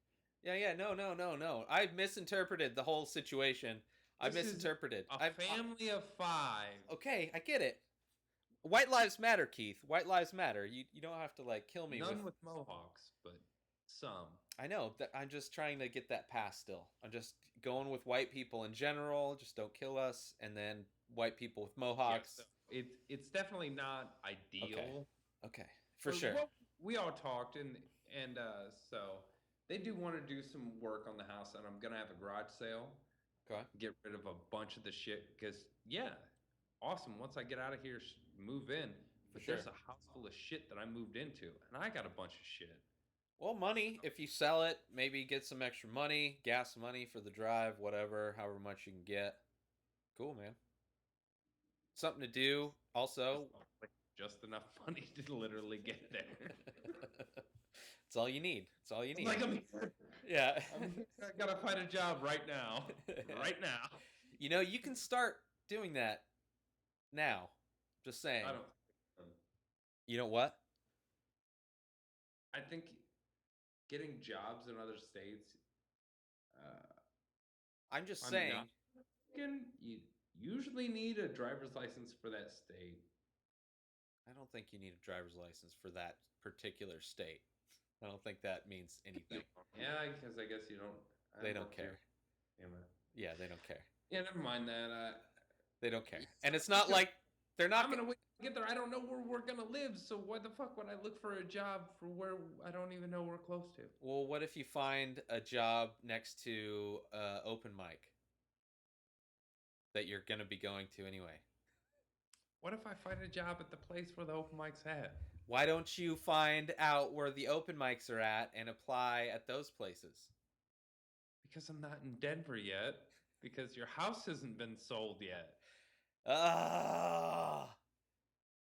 Yeah. No. I've misinterpreted the whole situation. I misinterpreted. A family of 5. Okay, I get it. White lives matter, Keith. White lives matter. You don't have to kill me. None with mohawks, but some. I know that I'm just trying to get that passed still. I'm just going with white people in general. Just don't kill us, and then white people with mohawks. Yeah, so it's definitely not ideal. Okay. For sure. We all talked, and so they do want to do some work on the house, and I'm gonna have a garage sale. Okay. Get rid of a bunch of the shit because awesome. Once I get out of here, move in. But there's a house full of shit that I moved into, and I got a bunch of shit. Well, money, if you sell it, maybe get some extra money, gas money for the drive, whatever, however much you can get. Cool, man. something to do. Also, Just enough money to literally get there. it's all you need. It's all you need. Like Yeah. I gotta find a job right now. Right now. You know, you can start doing that now. Just saying. I don't. You know what? I think getting jobs in other states. I'm just saying. You usually need a driver's license for that state. I don't think you need a driver's license for that particular state. I don't think that means anything. Yeah, because I guess you don't. They don't care. Damn it. Yeah, they don't care. Yeah, never mind that. They don't care. And it's not like they're not. I'm gonna wait to get there. I don't know where we're gonna live, so why the fuck would I look for a job for where I don't even know we're close to? Well, what if you find a job next to open mic that you're gonna be going to anyway? What if I find a job at the place where the open mic's at? Why don't you find out where the open mics are at and apply at those places? Because I'm not in Denver yet. Because your house hasn't been sold yet. Ah,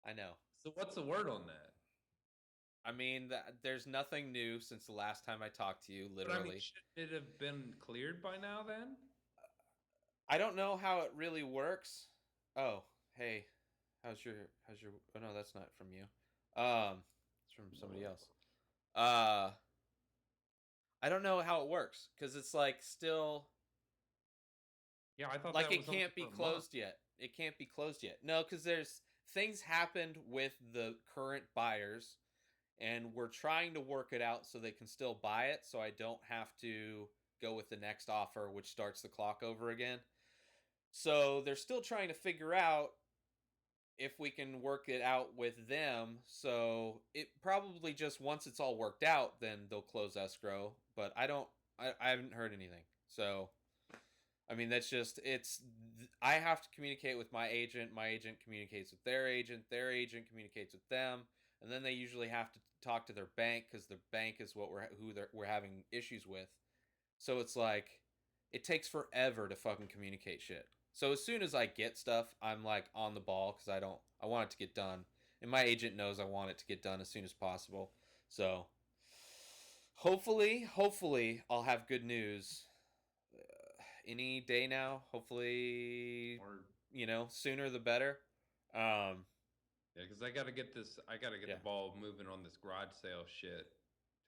I know. So what's the word on that? I mean, there's nothing new since the last time I talked to you, literally. But I mean, shouldn't it have been cleared by now then? I don't know how it really works. Oh, hey. How's your oh no, that's not from you. It's from somebody else. I don't know how it works cuz it's like still Yeah, I thought like that it was can't be closed yet. It can't be closed yet. No, cuz there's things happened with the current buyers and we're trying to work it out so they can still buy it so I don't have to go with the next offer which starts the clock over again. So they're still trying to figure out if we can work it out with them. So it probably just once it's all worked out, then they'll close escrow. But I haven't heard anything. So, I mean, that's just, I have to communicate with my agent. My agent communicates with their agent. Their agent communicates with them. And then they usually have to talk to their bank because the bank is we're having issues with. So it's like, it takes forever to fucking communicate shit. So as soon as I get stuff, I'm like on the ball because I want it to get done. And my agent knows I want it to get done as soon as possible. So hopefully I'll have good news any day now. Hopefully, Or sooner the better. yeah, because I gotta get the ball moving on this garage sale shit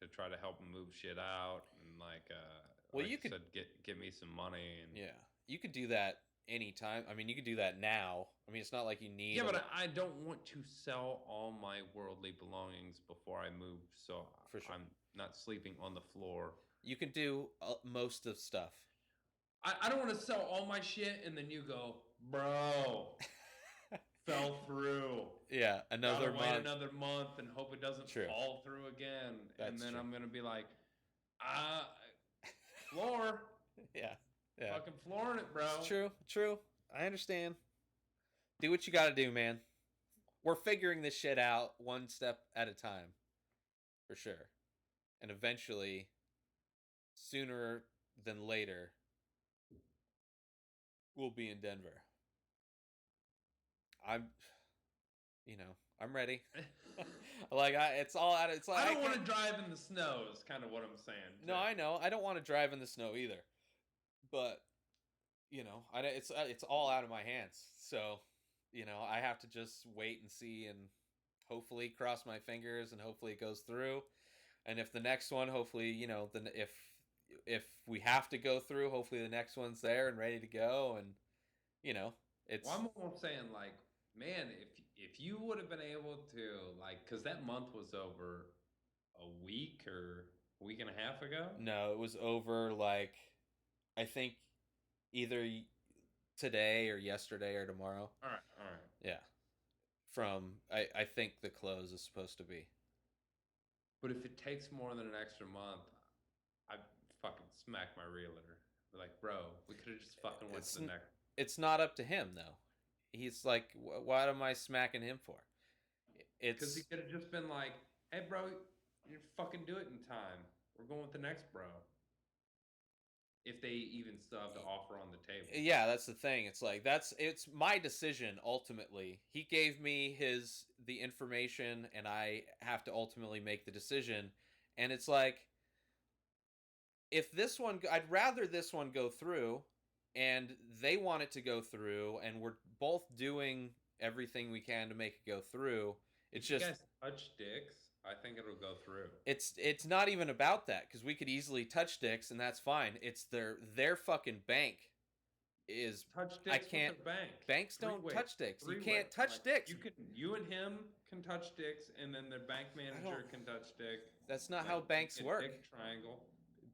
to try to help them move shit out and Well, like you I could said, get me some money and you could do that anytime. I mean, you could do that now. I mean, it's not like you need. Yeah, but I don't want to sell all my worldly belongings before I move, so For sure. I'm not sleeping on the floor. You can do most of stuff. I don't want to sell all my shit and then you go, bro, fell through. Yeah, another Gotta wait month. another month and hope it doesn't True. fall through again. That's and then true. I'm gonna be like, floor, Yeah. fucking flooring it, bro. It's true. I understand. Do what you got to do, man. We're figuring this shit out one step at a time, for sure. And eventually, sooner than later, we'll be in Denver. I'm ready. It's all out. It's like I don't want to drive in the snow. Is kind of what I'm saying. No, I know. I don't want to drive in the snow either. But it's all out of my hands. So, I have to just wait and see and hopefully cross my fingers and hopefully it goes through. And if the next one, hopefully, then if we have to go through, hopefully the next one's there and ready to go. And it's. Well, I'm almost saying man, if you would have been able to because that month was over a week or a week and a half ago. No, it was over I think either today or yesterday or tomorrow. All right. Yeah. From I think the close is supposed to be. But if it takes more than an extra month, I fucking smack my realtor. Be like, bro, we could have just fucking went to the next. It's not up to him though. He's like, what am I smacking him for? It's because he could have just been like, hey, bro, you fucking do it in time. We're going with the next bro. if they even still have the offer on the table. Yeah, that's the thing. It's like it's my decision ultimately. He gave me the information and I have to ultimately make the decision. And it's like if this one I'd rather this one go through and they want it to go through and we're both doing everything we can to make it go through. It's If you just guys touch dicks, I think it'll go through. it's not even about that because we could easily touch dicks and that's fine. It's their fucking bank is Touch I dicks can't. with their bank. Banks don't Three-way. touch dicks. You Three-way. can't touch dicks. You and him can touch dicks, and then their bank manager can touch dick. That's not Like, how banks a work. dick triangle,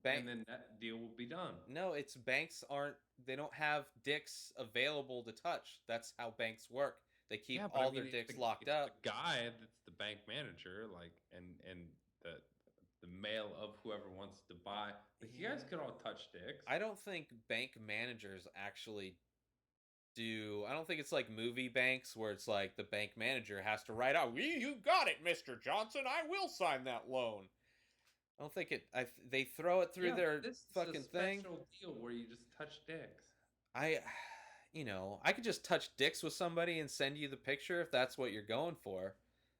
Bank. and then that deal will be done. No, it's banks aren't. They don't have dicks available to touch. That's how banks work. They keep Yeah, but all I mean, their dicks if locked the up. guy that's the bank manager, like, and the male of whoever wants to buy, like, you guys could all touch dicks. I don't think bank managers actually do. I don't think it's like movie banks where it's like the bank manager has to write out, "You got it, Mr. Johnson. I will sign that loan." I don't think it. They throw it through their this fucking is a thing. special deal where you just touch dicks. I could just touch dicks with somebody and send you the picture if that's what you're going for.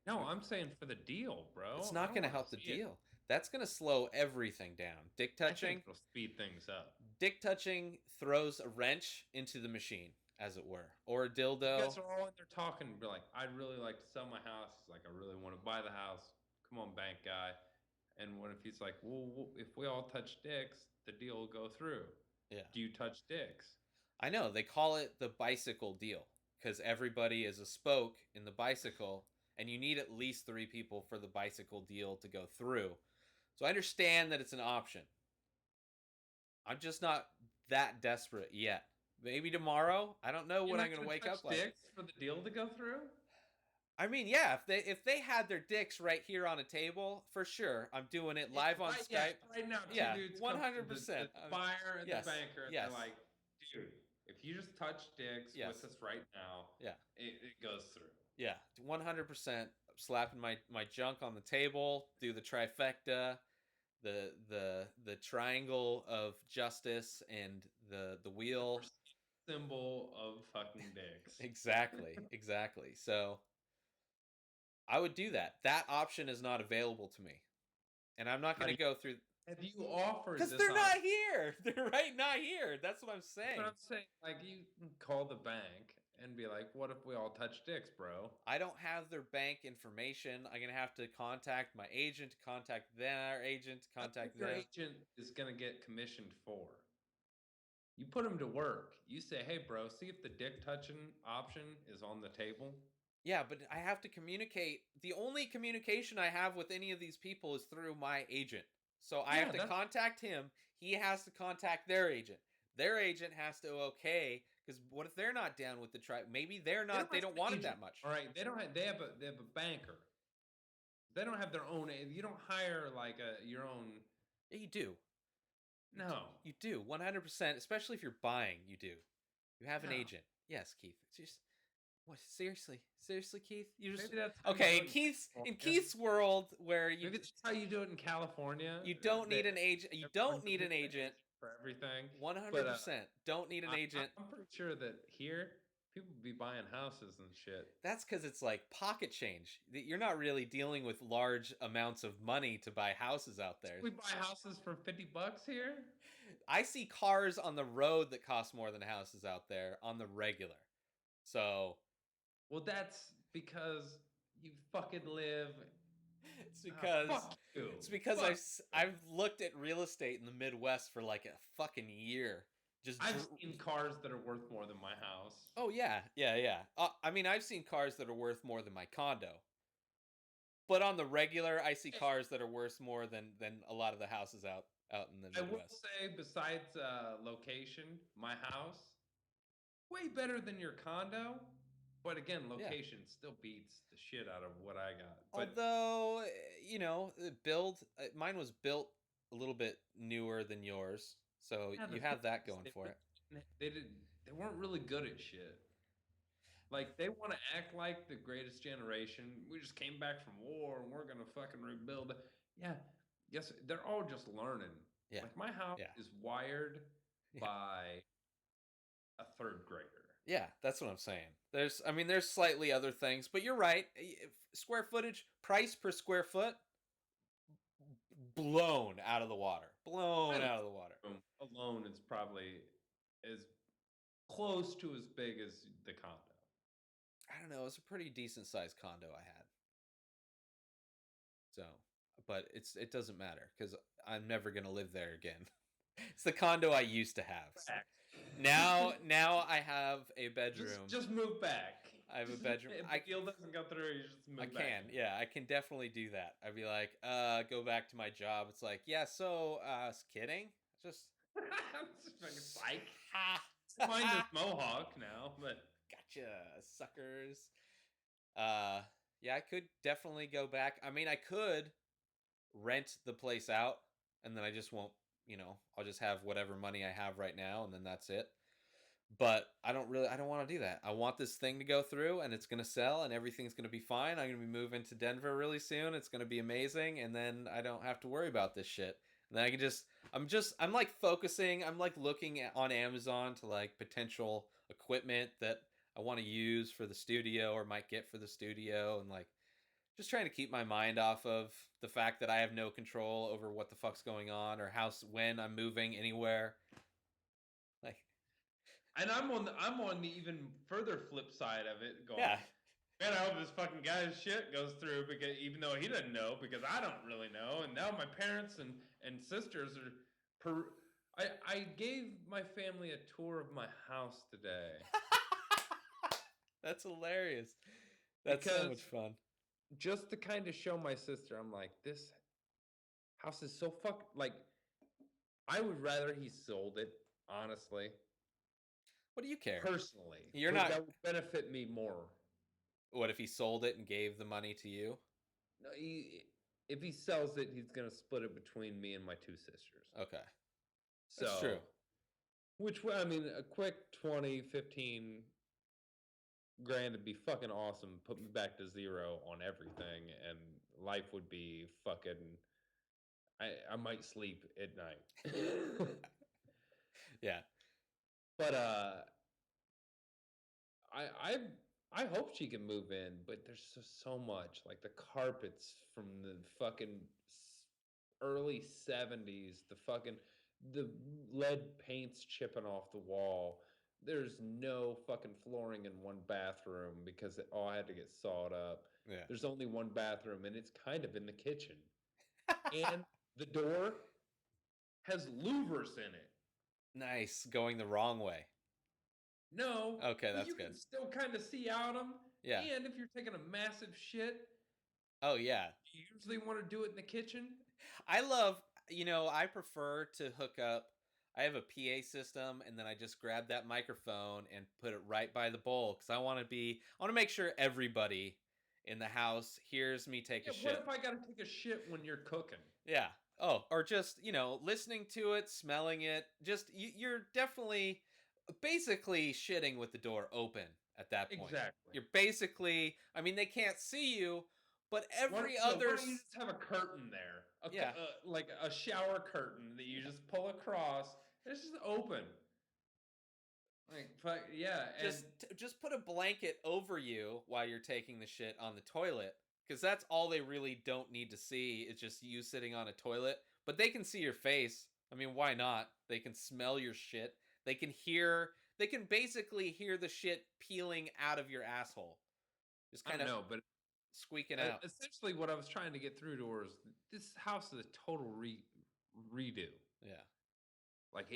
No, I'm saying for the deal, bro. It's not going to help the deal. That's going to slow everything down. Dick touching. It'll speed things up. Dick touching throws a wrench into the machine, as it were, or a dildo. You guys are all in there talking, be like, "I'd really like to sell my house." He's like, "I really want to buy the house. Come on, bank guy." And what if he's like, "Well, if we all touch dicks, the deal will go through." Yeah. Do you touch dicks? I know they call it the bicycle deal because everybody is a spoke in the bicycle, and you need at least 3 people for the bicycle deal to go through. So I understand that it's an option. I'm just not that desperate yet. Maybe tomorrow. I don't know when I'm going to wake up like. Dicks for the deal to go through? I mean, yeah, if they had their dicks right here on a table, for sure, I'm doing it live on Skype. Yeah, right now, two dudes 100%. The buyer and yes, the banker, yes. they're like, "Dude, if you just touch dicks with us right now, it goes through." Yeah, 100%. Slapping my junk on the table, do the trifecta, the triangle of justice, and the wheel symbol of fucking dicks. Exactly. So I would do that. That option is not available to me, and I'm not going to go through. Have you offered? Because they're not here. They're not here. That's what I'm saying. But I'm saying, like, you can call the bank and be like, "What if we all touch dicks, bro?" I don't have their bank information. I'm gonna have to contact my agent, contact their agent, contact your them. agent is gonna get commissioned for. You put them to work. You say, "Hey, bro, see if the dick touching option is on the table." Yeah, but I have to communicate. The only communication I have with any of these people is through my agent. So I have to contact him. He has to contact their agent. Their agent has to okay. Because what if they're not down with the tribe? Maybe they're not. They don't want it that much. All right, they don't have. They have a banker. They don't have their own. You don't hire like your own. Yeah, you do. No, you do 100%. Especially if you're buying, you do. You have an agent. Yes, Keith. It's just what? Seriously, Keith. You just okay. In Keith's world, where you maybe that's how you do it in California. You don't need an agent. You don't need an agent for everything. 100%. Don't need an agent. I'm pretty sure that here people be buying houses and shit. That's because it's like pocket change. You're not really dealing with large amounts of money to buy houses out there. We buy houses for $50 here. I see cars on the road that cost more than houses out there on the regular. So, well, that's because you fucking live. It's because I've looked at real estate in the Midwest for like a fucking year. I've seen cars that are worth more than my house. Oh yeah. I mean, I've seen cars that are worth more than my condo. But on the regular, I see cars that are worth more than a lot of the houses out in the Midwest. I will say, besides location, my house way better than your condo. But again, location still beats the shit out of what I got. But, although, mine was built a little bit newer than yours, so you have that going for it. They weren't really good at shit. Like, they want to act like the greatest generation. We just came back from war and we're gonna fucking rebuild it. Yeah, yes, they're all just learning. Yeah, like my house is wired by a third grader. Yeah, that's what I'm saying. There's slightly other things, but you're right. Square footage, price per square foot, blown out of the water. Blown out of the water. Alone is probably as close to as big as the condo. I don't know. It was a pretty decent sized condo I had. So, but it doesn't matter because I'm never gonna live there again. It's the condo I used to have. Now I have a bedroom. Just move back. I have a bedroom. If the deal doesn't go through, you just move back. I can definitely do that. I'd be like, go back to my job. It's like, yeah, so I was kidding. Just psych. Find this mohawk now, but gotcha, suckers. Yeah, I could definitely go back. I mean, I could rent the place out and then I just won't, I'll just have whatever money I have right now and then that's it. But I don't want to do that. I want this thing to go through and it's going to sell and everything's going to be fine. I'm going to be moving to Denver really soon. It's going to be amazing. And then I don't have to worry about this shit. And then I can I'm like focusing. I'm like looking on Amazon to like potential equipment that I want to use for the studio or might get for the studio. And like just trying to keep my mind off of the fact that I have no control over what the fuck's going on or when I'm moving anywhere. Like, and I'm on the even further flip side of it going, yeah. Man, I hope this fucking guy's shit goes through because even though he doesn't know, because I don't really know. And now my parents and sisters are I gave my family a tour of my house today. That's hilarious. That's so much fun. Just to kind of show my sister, I'm like, this house is so like, I would rather he sold it, honestly. What do you care? Personally. That would benefit me more. What if he sold it and gave the money to you? No, if he sells it, he's going to split it between me and my two sisters. Okay. That's true. Which, I mean, a quick 20, 15 grand would be fucking awesome. Put me back to zero on everything, and life would be fucking... I might sleep at night. Yeah. But, I hope she can move in, but there's so much. Like the carpets from the fucking early 70s, the lead paint's chipping off the wall. There's no fucking flooring in one bathroom because it all had to get sawed up. Yeah. There's only one bathroom and it's kind of in the kitchen. And the door has louvers in it. Nice. Going the wrong way. No. Okay, that's you good. You can still kind of see out them. Yeah. And if you're taking a massive shit. Oh, yeah. You usually want to do it in the kitchen. I love, I prefer to hook up. I have a PA system and then I just grab that microphone and put it right by the bowl because I want to make sure everybody in the house hears me take a shit. What if I got to take a shit when you're cooking? Yeah. Oh, or just, listening to it, smelling it. Just, you're definitely basically shitting with the door open at that point. Exactly. You're basically, they can't see you, but why don't you just have a curtain there? Like a shower curtain that you just pull across. It's just open. Like, yeah. Just put a blanket over you while you're taking the shit on the toilet. Because that's all they really don't need to see is just you sitting on a toilet. But they can see your face. Why not? They can smell your shit. They can basically hear the shit peeling out of your asshole. Just kind of but squeaking out. Essentially what I was trying to get through to her is this house is a total redo. Yeah. Like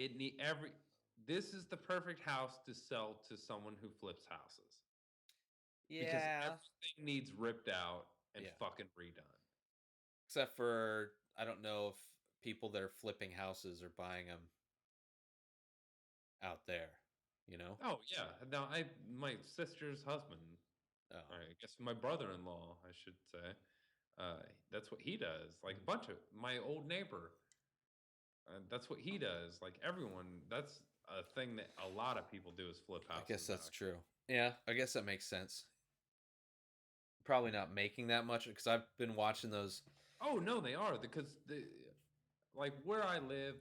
this is the perfect house to sell to someone who flips houses. Yeah. Because everything needs ripped out and fucking redone. Except for, I don't know if people that are flipping houses are buying them out there, Oh, yeah. Now, my sister's husband, I guess my brother-in-law, I should say, that's what he does. Like a bunch of my old neighbor, that's what he does. Like everyone, that's a thing that a lot of people do is flip houses. I guess that's true. Yeah, I guess that makes sense. Probably not making that much because I've been watching those. Oh no, they are because like where I live,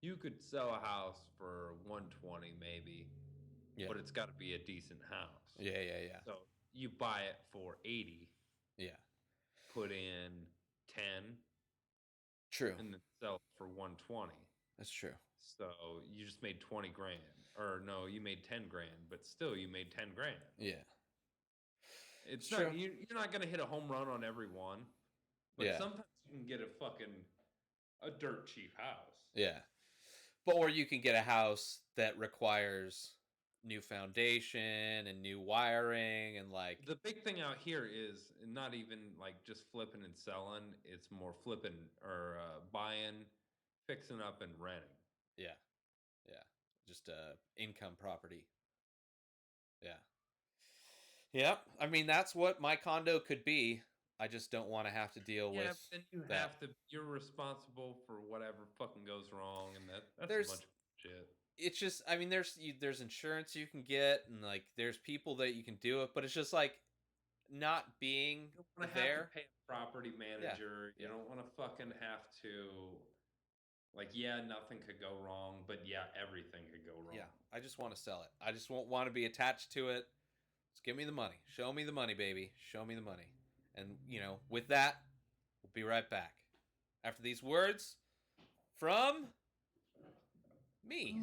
You could sell a house for 120 maybe, Yeah. but it's got to be a decent house. Yeah. So you buy it for 80, Yeah. put in 10, True. and then sell it for 120. That's true. So you just made 20 grand. Or no, you made 10 grand, but still you made 10 grand. Yeah. It's True. not, you're not going to hit a home run on every one, but Yeah. sometimes you can get a dirt cheap house. Yeah. But or you can get a house that requires new foundation and new wiring and like The big thing out here is not even like just flipping and selling. It's more flipping or buying, fixing up, and renting. yeah. Yeah. Just income property. Yeah. Yeah. I mean that's what my condo could be. I just don't want to have to deal Yeah, with but then you that. have to. You're responsible for whatever fucking goes wrong, and that's There's a bunch of shit. It's just I mean there's insurance you can get and like there's people that you can do it, but it's just like not being You don't want to have there. to pay a property manager. You don't want to fucking have to. Like, yeah, nothing could go wrong, but yeah, everything could go wrong. Yeah, I just want to sell it. I just won't want to be attached to it. Just give me the money. Show me the money, baby. Show me the money. And, with that, we'll be right back. After these words from me.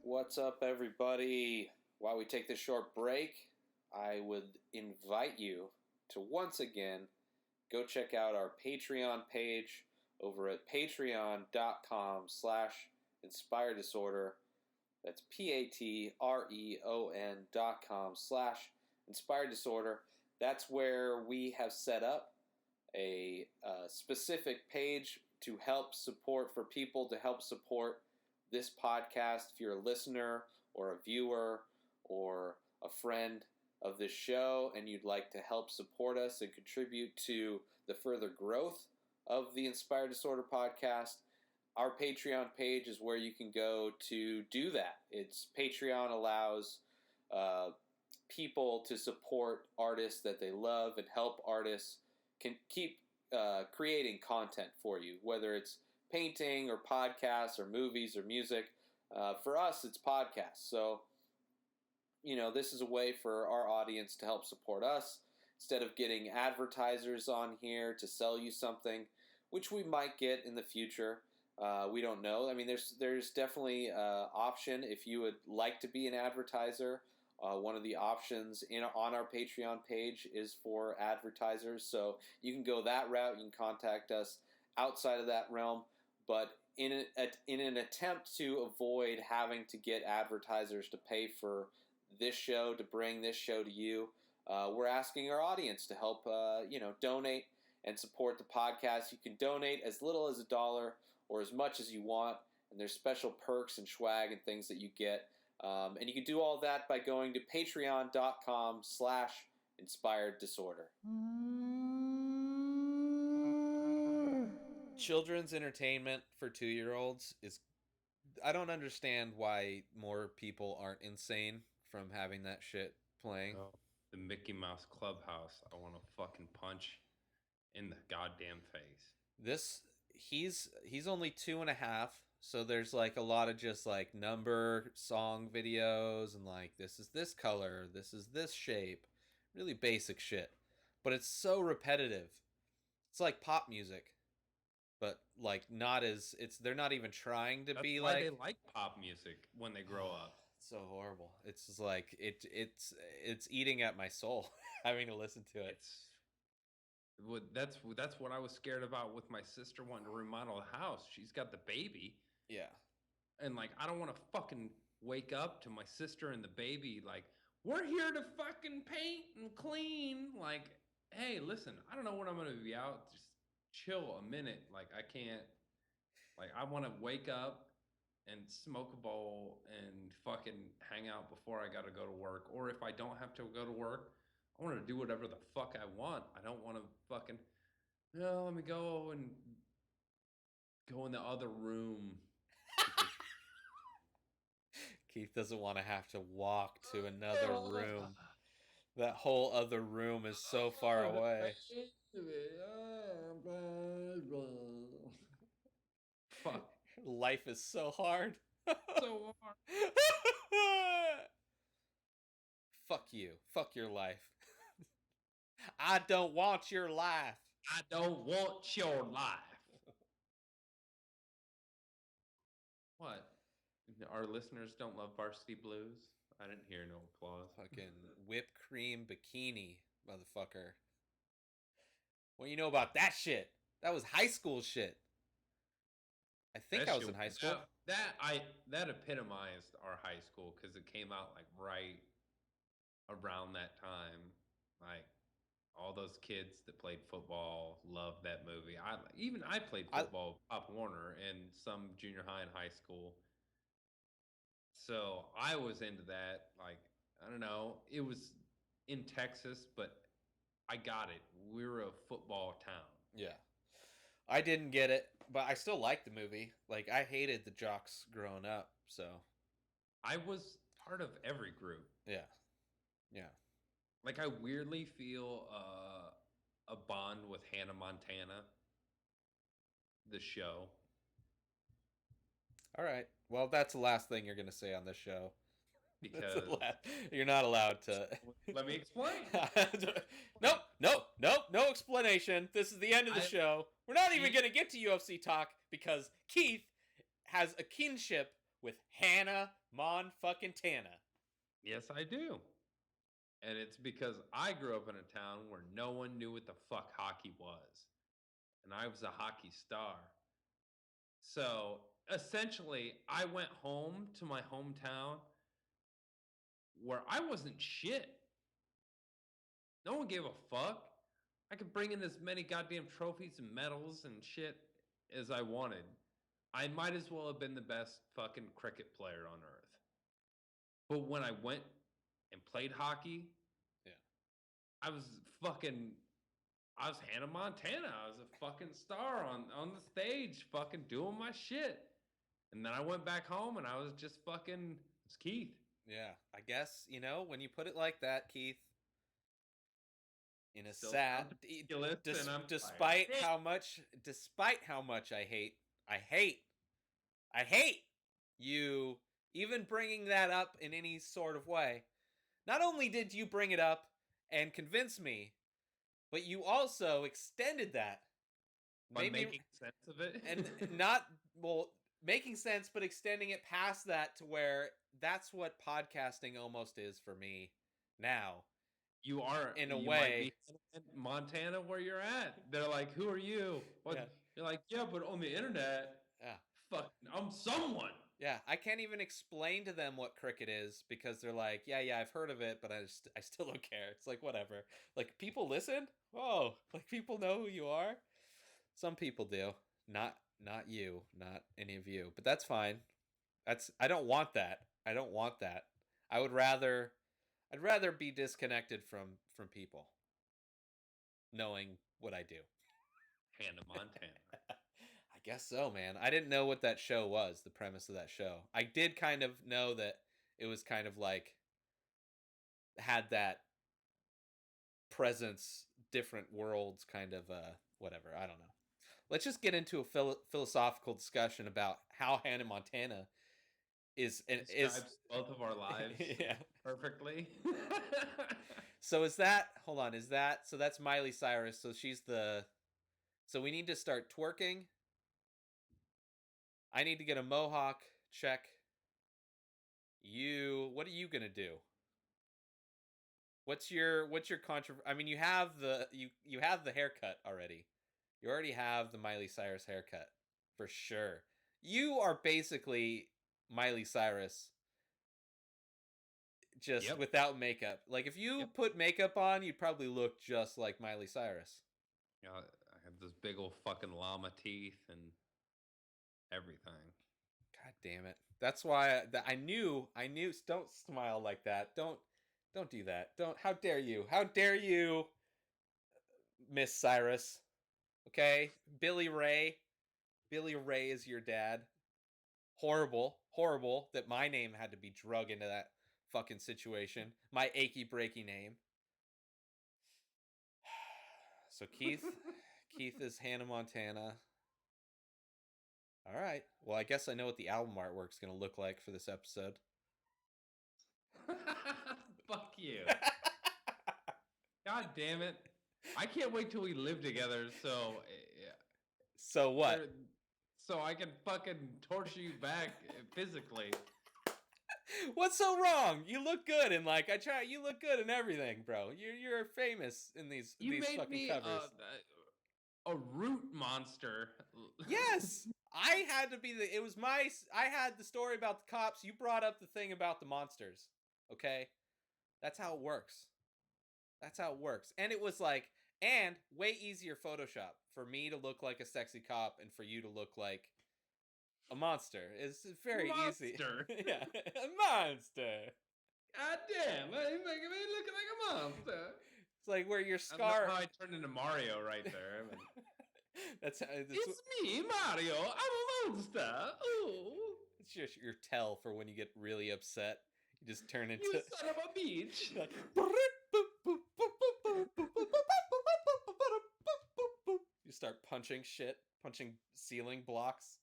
What's up, everybody? While we take this short break, I would invite you to once again go check out our Patreon page over at patreon.com/inspireddisorder. That's patreon.com/inspireddisorder. That's where we have set up a specific page to help support, for people to help support this podcast. If you're a listener or a viewer or a friend of this show and you'd like to help support us and contribute to the further growth of the Inspired Disorder podcast, our Patreon page is where you can go to do that. Patreon allows people to support artists that they love and help artists can keep creating content for you, whether it's painting or podcasts or movies or music. For us, it's podcasts. So, this is a way for our audience to help support us instead of getting advertisers on here to sell you something, which we might get in the future. We don't know. I mean, there's definitely option if you would like to be an advertiser. One of the options on our Patreon page is for advertisers, so you can go that route. You can contact us outside of that realm, but in an attempt to avoid having to get advertisers to pay for this show, to bring this show to you, we're asking our audience to help, donate and support the podcast. You can donate as little as $1 or as much as you want, and there's special perks and swag and things that you get. And you can do all that by going to patreon.com/inspireddisorder. Children's entertainment for 2-year-olds is... I don't understand why more people aren't insane from having that shit playing. Oh, the Mickey Mouse Clubhouse. I want to fucking punch in the goddamn face. He's only 2.5, so there's like a lot of just like number song videos and like this is this color, this is this shape, really basic shit, but it's so repetitive. It's like pop music, but like they're not even trying to be why like... they like pop music when they grow up. It's so horrible. It's just like it's eating at my soul having to listen to it. That's what I was scared about with my sister wanting to remodel the house. She's got the baby. Yeah. And like, I don't want to fucking wake up to my sister and the baby like, we're here to fucking paint and clean. Like, hey, listen, I don't know when I'm going to be out. Just chill a minute. Like, I can't, like, I want to wake up and smoke a bowl and fucking hang out before I got to go to work. Or if I don't have to go to work, I want to do whatever the fuck I want. I don't want to fucking, no, let me go and go in the other room. Keith doesn't want to have to walk to another room. That whole other room is so far away. Fuck. Life is so hard. So hard. Fuck you. Fuck your life. I don't want your life. I don't want your life. What? Our listeners don't love Varsity Blues? I didn't hear no applause. Fucking whipped cream bikini, motherfucker. What do you know about that shit? That was high school shit. I think I was in high school. That epitomized our high school because it came out like right around that time. Like all those kids that played football loved that movie. I played football, Pop Warner, in some junior high and high school. So I was into that. Like, I don't know. It was in Texas, but I got it. We were a football town. Yeah. I didn't get it, but I still liked the movie. Like, I hated the jocks growing up, so. I was part of every group. Yeah. Yeah. Like, I weirdly feel a bond with Hannah Montana, the show. All right. Well, that's the last thing you're going to say on this show. Because you're not allowed to. Let me explain. Nope, no explanation. This is the end of the show. We're not even going to get to UFC talk because Keith has a kinship with Hannah Mon-fucking-Tana. Yes, I do. And it's because I grew up in a town where no one knew what the fuck hockey was. And I was a hockey star. So, essentially, I went home to my hometown where I wasn't shit. No one gave a fuck. I could bring in as many goddamn trophies and medals and shit as I wanted. I might as well have been the best fucking cricket player on earth. But when I went and played hockey, yeah, I was Hannah Montana. I was a fucking star on the stage, fucking doing my shit. And then I went back home and I was just fucking, it's Keith. Yeah, I guess, when you put it like that, Keith, in a Still sad, despite how much I hate you even bringing that up in any sort of way. Not only did you bring it up and convince me, but you also extended that. By making sense of it? And making sense, but extending it past that to where that's what podcasting almost is for me now. You are, in a way, in Montana where you're at. They're like, who are you? What? Yeah. You're like, yeah, but on the internet, fuck, I'm someone. Yeah, I can't even explain to them what cricket is because they're like, yeah, I've heard of it, but I still don't care. It's like, whatever. Like, people listen? Oh, like, people know who you are? Some people do. Not you. Not any of you. But that's fine. I don't want that. I don't want that. I'd rather be disconnected from people, knowing what I do. Hannah Montana. I guess so, man. I didn't know what that show was, the premise of that show. I did kind of know that it was kind of like, had that presence, different worlds kind of, whatever. I don't know. Let's just get into a philosophical discussion about how Hannah Montana describes both of our lives perfectly. So so that's Miley Cyrus. So we need to start twerking. I need to get a mohawk. Check. What are you gonna do? What's your I mean, you have the haircut already. You already have the Miley Cyrus haircut for sure. You are basically Miley Cyrus, just without makeup. Like, if you put makeup on, you'd probably look just like Miley Cyrus. Yeah, I have those big old fucking llama teeth and everything. God damn it! That's why I knew. Don't smile like that. Don't do that. Don't. How dare you? How dare you, Miss Cyrus? Okay, Billy Ray. Billy Ray is your dad. Horrible that my name had to be drug into that fucking situation. My achy breaky name. So Keith is Hannah Montana. All right. Well, I guess I know what the album artwork's going to look like for this episode. Fuck you. God damn it. I can't wait till we live together, so... So what? So I can fucking torture you back physically. What's so wrong? You look good and like you look good in everything, bro. You're famous in these made fucking me covers. A root monster. Yes. I had the story about the cops. You brought up the thing about the monsters. Okay? That's how it works. And it was like, and way easier Photoshop for me to look like a sexy cop and for you to look like a monster. It's very easy. Yeah, a monster. God damn, you're making me look like a monster. It's like where your scar. That's how I turned into Mario right there. I mean, that's it's me, Mario. I'm a monster. Ooh. It's just your tell for when you get really upset. You just turn into. You son of a bitch. Like, you start punching ceiling blocks,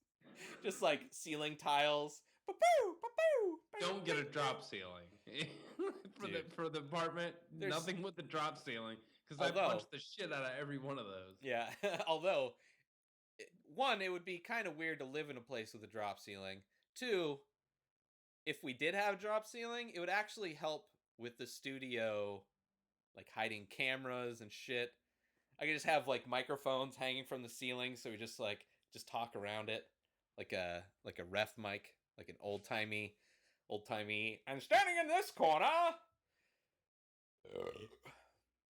just like ceiling tiles. Don't get a drop ceiling for the apartment. Nothing with the drop ceiling because I punched the shit out of every one of those. Yeah, although one, it would be kind of weird to live in a place with a drop ceiling. Two, if we did have a drop ceiling, it would actually help with the studio, like hiding cameras and shit. I could just have like microphones hanging from the ceiling, so we just talk around it, like a ref mic, like an old timey. I'm standing in this corner.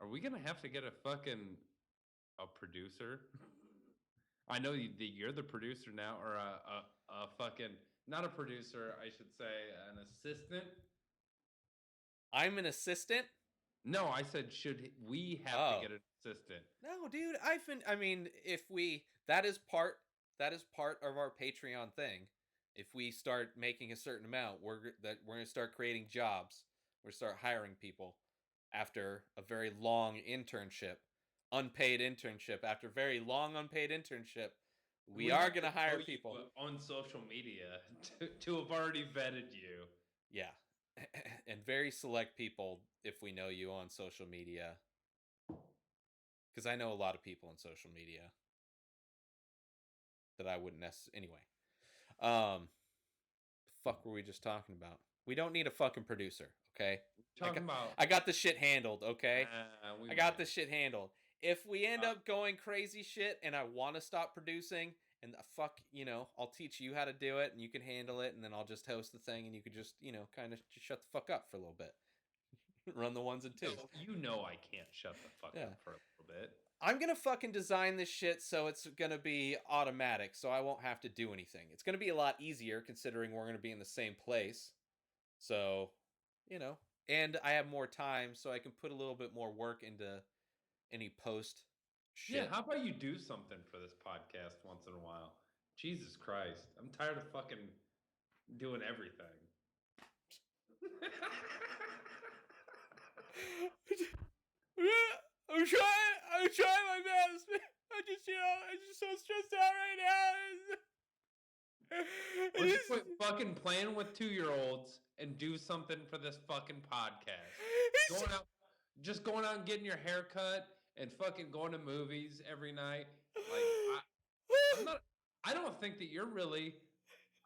Are we gonna have to get a producer? I know you're the producer now, or a fucking not a producer. I should say an assistant. I'm an assistant. No, I said should we have to get an assistant? No, dude. That is part of our Patreon thing. If we start making a certain amount, we're going to start creating jobs. We're going to start hiring people after a very long unpaid internship. After a very long unpaid internship, we are going to hire people on social media to have already vetted you. Yeah. And very select people if we know you on social media. Because I know a lot of people on social media that I wouldn't necessarily... Anyway. The fuck were we just talking about? We don't need a fucking producer, okay? I got the shit handled, okay? I got the shit handled. If we end up going crazy shit and I want to stop producing, and I'll teach you how to do it and you can handle it, and then I'll just host the thing and you could just, kind of just shut the fuck up for a little bit. Run the ones and twos. No, I can't shut the fuck up for a little bit. I'm going to fucking design this shit so it's going to be automatic, so I won't have to do anything. It's going to be a lot easier considering we're going to be in the same place. So, and I have more time, so I can put a little bit more work into any post shit. Yeah, how about you do something for this podcast once in a while? Jesus Christ. I'm tired of fucking doing everything. I'm trying my best. I'm just so stressed out right now. Let's quit fucking playing with 2-year-olds and do something for this fucking podcast. Going out and getting your hair cut and fucking going to movies every night. Like, I don't think that you're really...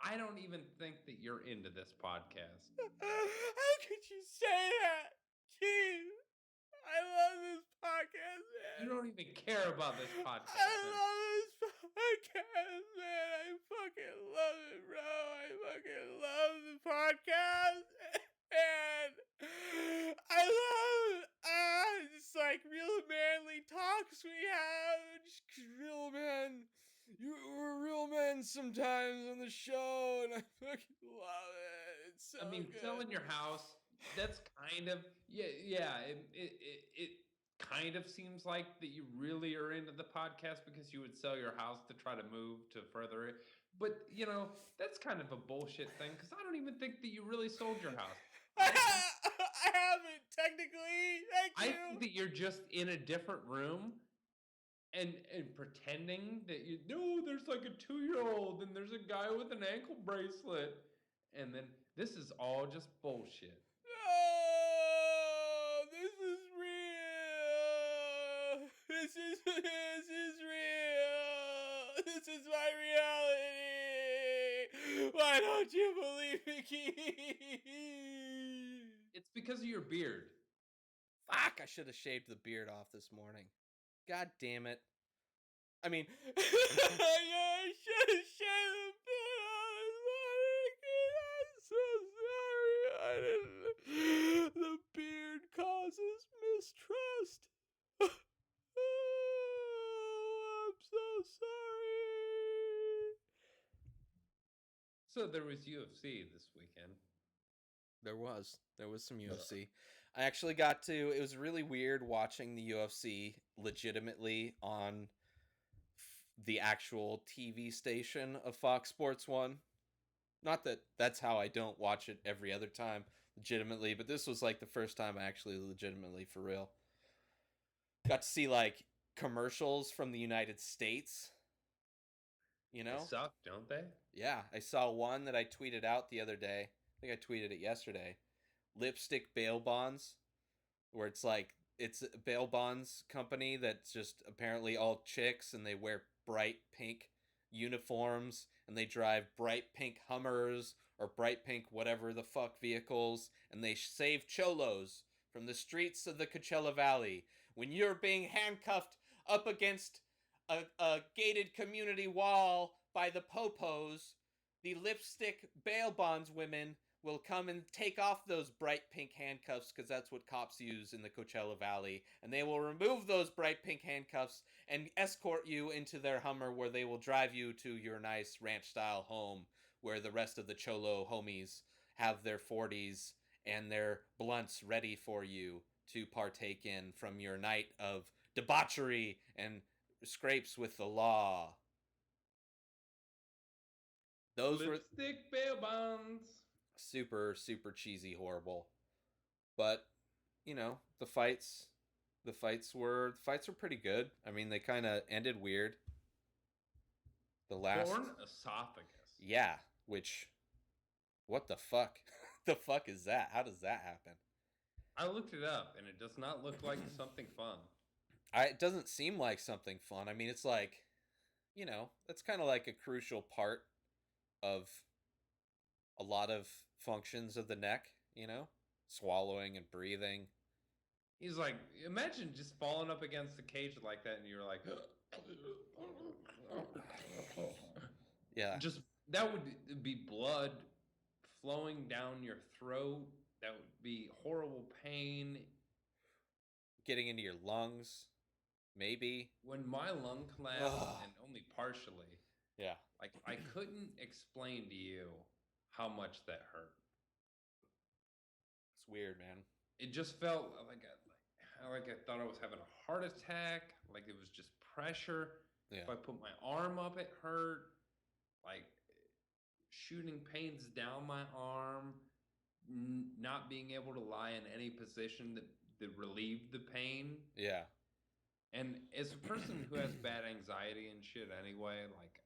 I don't even think that you're into this podcast. How could you say that? Jeez. I love this podcast, man. You don't even care about this podcast. I love this podcast, man. I fucking love it, bro. I fucking love the podcast. And I love just like real manly talks we have. Just real men. We're real men sometimes on the show, and I fucking love it. It's so good. Selling your house, that's kind of it kind of seems like that you really are into the podcast because you would sell your house to try to move to further it. But that's kind of a bullshit thing because I don't even think that you really sold your house. I haven't technically. Thank you. I think that you're just in a different room and pretending that there's like a 2-year-old and there's a guy with an ankle bracelet, and then this is all just bullshit. Oh, this is real. This is real. This is my reality. Why don't you believe me, Keith? It's because of your beard. Fuck, I should have shaved the beard off this morning. God damn it. I mean, I should have shaved the beard off this morning, Keith. I'm so sorry. I didn't. The beard causes mistrust. Oh, I'm so sorry. So there was UFC this weekend. There was some UFC. I actually got to. It was really weird watching the UFC legitimately on the actual TV station of Fox Sports 1. Not that that's how I don't watch it every other time legitimately, but this was like the first time I actually legitimately for real got to see like commercials from the United States. You know? They suck, don't they? Yeah, I saw one that I tweeted out the other day. I think I tweeted it yesterday. Lipstick bail bonds, where it's like it's a bail bonds company that's just apparently all chicks and they wear bright pink uniforms and they drive bright pink Hummers or bright pink whatever the fuck vehicles, and they save cholos from the streets of the Coachella Valley when you're being handcuffed up against a gated community wall by the popos. The lipstick bail bonds women will come and take off those bright pink handcuffs, because that's what cops use in the Coachella Valley, and they will remove those bright pink handcuffs and escort you into their Hummer, where they will drive you to your nice ranch style home where the rest of the cholo homies have their 40s and their blunts ready for you to partake in from your night of debauchery and scrapes with the law. Those Lipstick bail bonds. Super cheesy, horrible. But you know, the fights were pretty good. I mean, they kind of ended weird. The last Torn esophagus. Yeah, which what the fuck? The fuck is that? How does that happen? I looked it up and it does not look like something fun. It doesn't seem like something fun. I mean, it's like, you know, that's kind of like a crucial part of a lot of functions of the neck, you know? Swallowing and breathing. He's like, imagine just falling up against the cage like that and you're like, yeah. Just, that would be blood flowing down your throat. That would be horrible pain. Getting into your lungs, maybe. When my lung collapsed, and only partially, yeah, like I couldn't explain to you how much that hurt. It's weird, man. It just felt like I thought I was having a heart attack. Like it was just pressure. Yeah. If I put my arm up, it hurt. Like shooting pains down my arm. Not being able to lie in any position that relieved the pain. Yeah. And as a person who has bad anxiety and shit anyway, like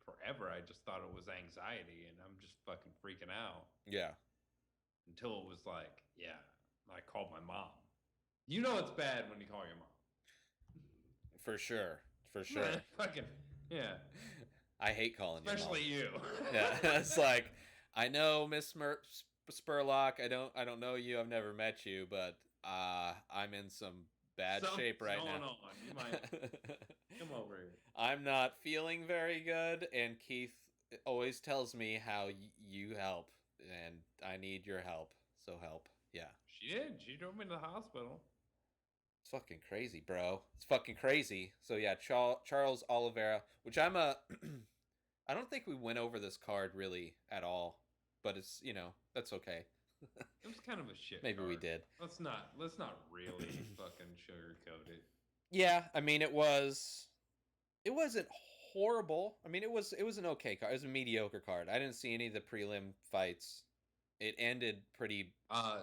forever I just thought it was anxiety and I'm just fucking freaking out. Yeah. Until it was like, yeah, I called my mom. You know it's bad when you call your mom. For sure. For sure. Fucking, yeah. I hate calling Especially you. Especially you. Yeah. It's like, I know Miss Spurlock, I don't know you, I've never met you, but I'm in some bad shape right now. On. You might come over here. I'm not feeling very good, and Keith always tells me how you help, and I need your help. So help. Yeah. She did. She drove me to the hospital. It's fucking crazy, bro. It's fucking crazy. So yeah, Charles Oliveira, which I'm a I don't think we went over this card really at all, but it's, you know, that's okay. It was kind of a shit Maybe card. we did. Let's not really fucking sugarcoat it. Yeah, I mean it wasn't horrible. I mean it was an okay card. It was a mediocre card. I didn't see any of the prelim fights. It ended pretty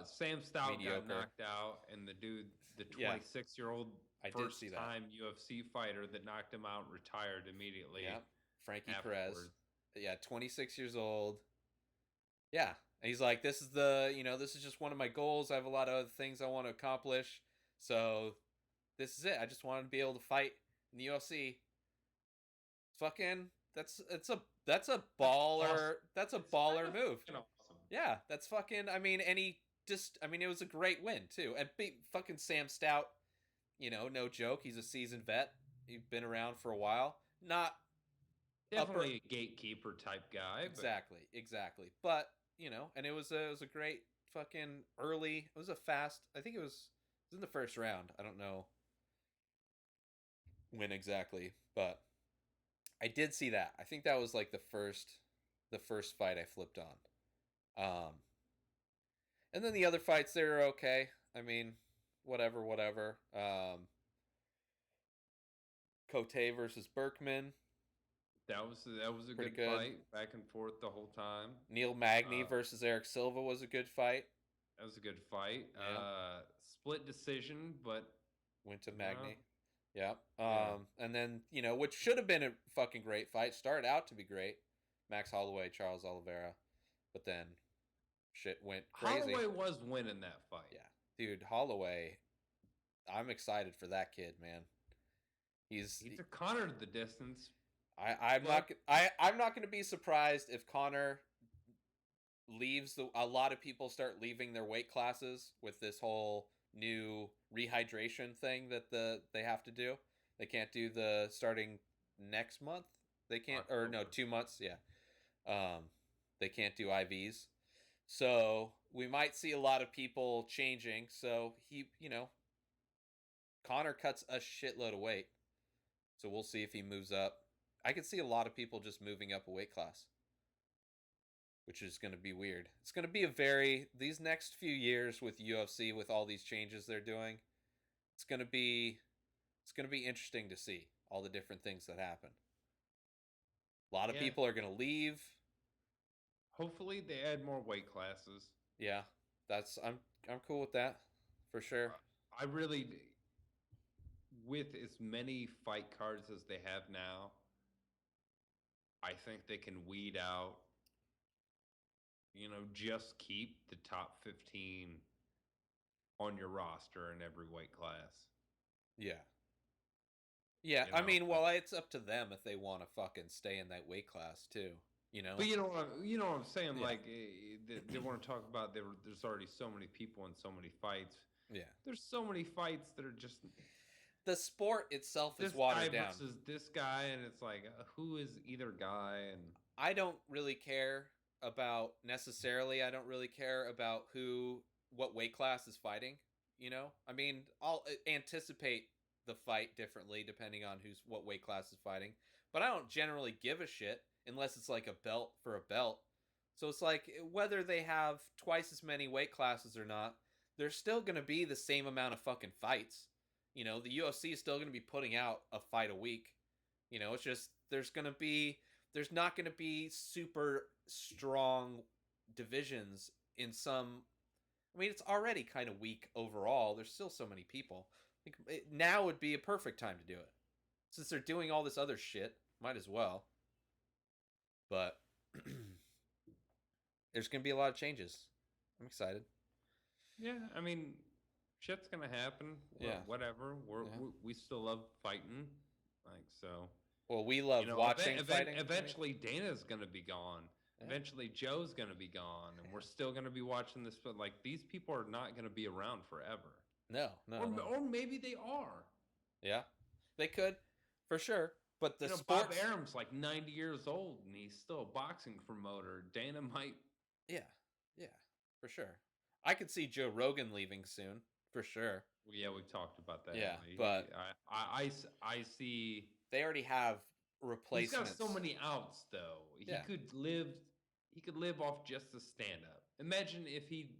Sam Stout mediocre. got knocked out, and the 26-year-old I did first see that. time UFC fighter that knocked him out, retired immediately. Yeah, Frankie Perez. afterwards. Yeah, 26 years old. Yeah, and he's like, this is the, this is just one of my goals. I have a lot of other things I want to accomplish. So this is it. I just want to be able to fight in the UFC. Fucking, that's a baller. awesome. That's a It's baller move. fucking awesome. Yeah, that's fucking. I mean, it was a great win too. And beat fucking Sam Stout. No joke. He's a seasoned vet. He's been around for a while. Not Definitely a gatekeeper type guy. exactly. But and it was a great fucking early. It was a fast. I think it was in the first round. I don't know when exactly, but I did see that. I think that was like the first fight I flipped on. And then the other fights, they were okay. I mean, whatever. Cote versus Berkman. That was a Pretty good, good. fight, back and forth the whole time. Neil Magny versus Eric Silva was a good fight. That was a good fight. Yeah. Split decision, but Went to Magny. Yeah. Yeah. And then, which should have been a fucking great fight. Started out to be great. Max Holloway, Charles Oliveira. But then shit went crazy. Holloway was winning that fight. Yeah. Dude, Holloway, I'm excited for that kid, man. He took Connor to the distance. I'm not going to be surprised if Connor leaves. A lot of people start leaving their weight classes with this whole new rehydration thing that they have to do. They can't do the starting next month. They can't, or no, 2 months. Yeah. They can't do IVs. So we might see a lot of people changing. So Connor cuts a shitload of weight. So we'll see if he moves up. I could see a lot of people just moving up a weight class, which is going to be weird. It's going to be these next few years with UFC, with all these changes they're doing, it's going to be interesting to see all the different things that happen. A lot of people are going to leave. Hopefully they add more weight classes. Yeah, I'm cool with that for sure. I really, with as many fight cards as they have now, I think they can weed out, just keep the top 15 on your roster in every weight class. Yeah. Yeah, I mean, well, it's up to them if they want to fucking stay in that weight class too, But you know what I'm saying? Yeah. Like, they want to talk about there's already so many people and so many fights. Yeah. There's so many fights that are just... The sport itself is this watered guy down. versus this guy, and it's like, who is either guy? And I don't really care about what weight class is fighting. I mean, I'll anticipate the fight differently depending on what weight class is fighting, but I don't generally give a shit unless it's like a belt for a belt. So it's like, whether they have twice as many weight classes or not, there's still going to be the same amount of fucking fights. The UFC is still going to be putting out a fight a week. It's just there's not going to be super strong divisions in some. I mean, it's already kind of weak overall. There's still so many people. Now would be a perfect time to do it. Since they're doing all this other shit, might as well. But there's going to be a lot of changes. I'm excited. yeah, I mean, shit's gonna happen. Yeah. Whatever. We still love fighting, like so. Well, we love watching fighting. Eventually, Dana's gonna be gone. Yeah. Eventually, Joe's gonna be gone, and we're still gonna be watching this. But like, these people are not gonna be around forever. No. Or maybe they are. Yeah, they could, for sure. But the Bob Arum's like 90 years old, and he's still a boxing promoter. Dana might. Yeah, for sure. I could see Joe Rogan leaving soon, for sure. Yeah, we've talked about that. Yeah, but I see. They already have replacements. He's got so many outs, though. Yeah. He could live off just the stand up. Imagine if he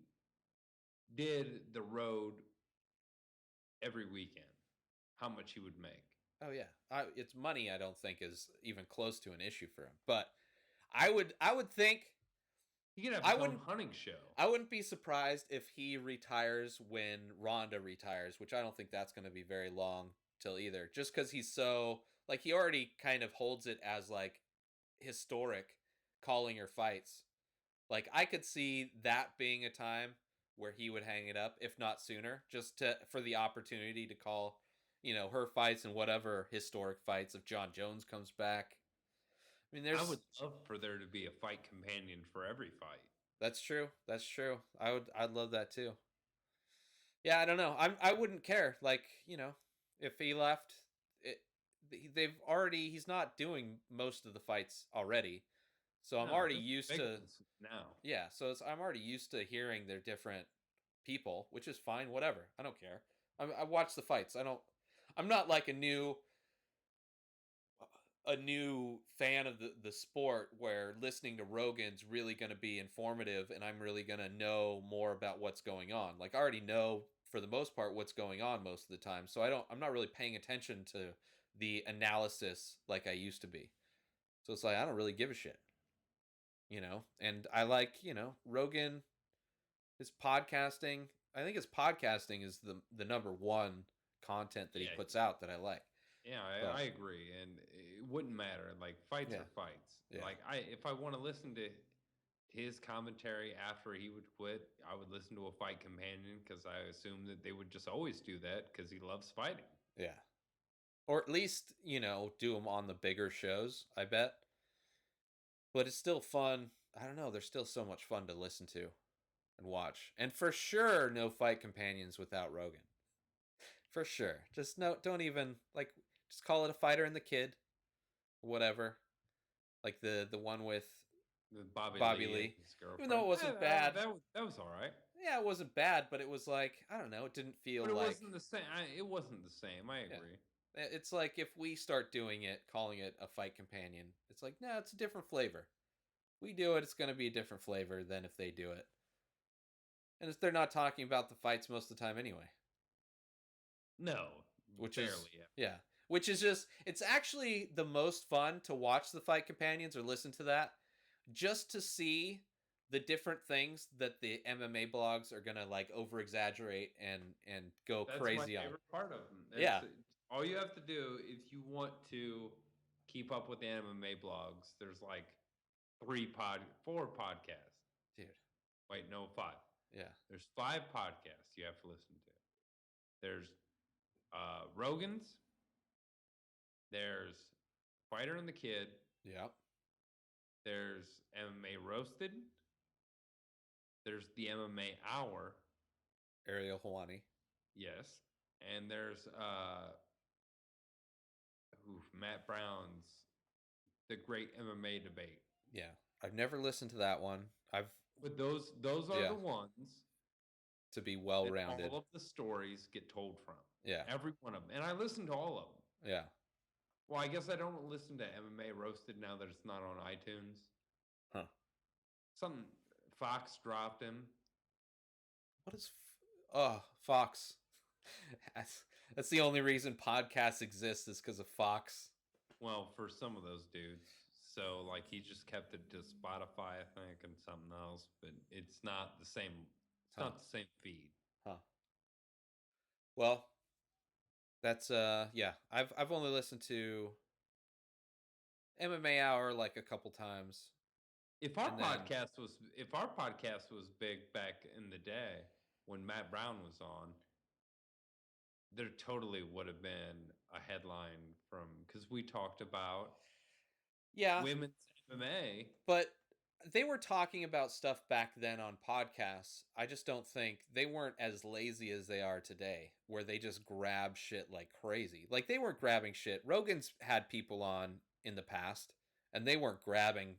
did the road every weekend, how much he would make. Oh yeah, it's money. I don't think is even close to an issue for him. But I would think He could have I his own wouldn't hunting show. I wouldn't be surprised if he retires when Ronda retires, which I don't think that's going to be very long till either. Just because he's so like he already kind of holds it as like historic calling her fights. Like I could see that being a time where he would hang it up, if not sooner, just to for the opportunity to call, her fights and whatever historic fights if John Jones comes back. I mean, I there's would love for there to be a fight companion for every fight. that's true. That's true. I'd love that too. Yeah, I don't know. I wouldn't care. Like, if he left, it, he's not doing most of the fights already. So I'm No, already there's used big to ones now. yeah, so I'm already used to hearing their different people, which is fine, whatever. I don't care. I watch the fights. I'm not like a new fan of the sport where listening to Rogan's really going to be informative and I'm really going to know more about what's going on. Like I already know for the most part what's going on most of the time. So I'm not really paying attention to the analysis like I used to be. So it's like I don't really give a shit. And I like, Rogan, his podcasting. I think his podcasting is the number one content that he Yeah, puts out that I like. yeah, But I agree, and it wouldn't matter. Like fights yeah, are fights. yeah. Like if I want to listen to his commentary after he would quit, I would listen to a fight companion because I assume that they would just always do that because he loves fighting. Yeah. Or at least, do them on the bigger shows, I bet. But it's still fun. I don't know, they're still so much fun to listen to and watch. And for sure, no fight companions without Rogan. For sure. Just no, don't even like. Just call it a fighter and the kid, whatever. Like the one with With Bobby Bobby Lee and Lee. his Even though girlfriend. it wasn't bad. That was all right. Yeah, it wasn't bad, but it was like I don't know. It didn't feel But it like wasn't the same. It wasn't the same. I yeah. agree. It's like if we start doing it, calling it a fight companion, it's like no, it's a different flavor. We do it, it's going to be a different flavor than if they do it. And they're not talking about the fights most of the time anyway. No, Which barely. is yeah, which is just it's actually the most fun to watch the fight companions or listen to that just to see the different things that the MMA blogs are gonna like over exaggerate and go That's crazy my on. favorite part of them. Yeah, All you have to do if you want to keep up with the MMA blogs, there's like four podcasts. dude. Wait, no, five. Yeah, There's five podcasts you have to listen to. There's Rogan's. There's Fighter and the Kid. yeah. There's MMA Roasted. There's the MMA Hour. Ariel Hawani. Yes. And there's Matt Brown's The Great MMA Debate. Yeah, I've never listened to that one. But those are Yeah. the ones To be well that rounded. all of the stories get told from. Yeah, Every one of them. And I listen to all of them. yeah. Well, I guess I don't listen to MMA Roasted now that it's not on iTunes. Huh. Something Fox dropped him. What is? Fox. That's the only reason podcasts exist is because of Fox. Well, for some of those dudes. So, like, he just kept it to Spotify, I think, and something else. But it's not the same. It's not the same feed. Huh. Well, that's yeah. I've only listened to MMA Hour like a couple times. If our podcast was big back in the day when Matt Brown was on, there totally would have been a headline from because we talked about women's MMA. But they were talking about stuff back then on podcasts. I just don't think they weren't as lazy as they are today, where they just grab shit like crazy. Like they weren't grabbing shit. Rogan's had people on in the past, and they weren't grabbing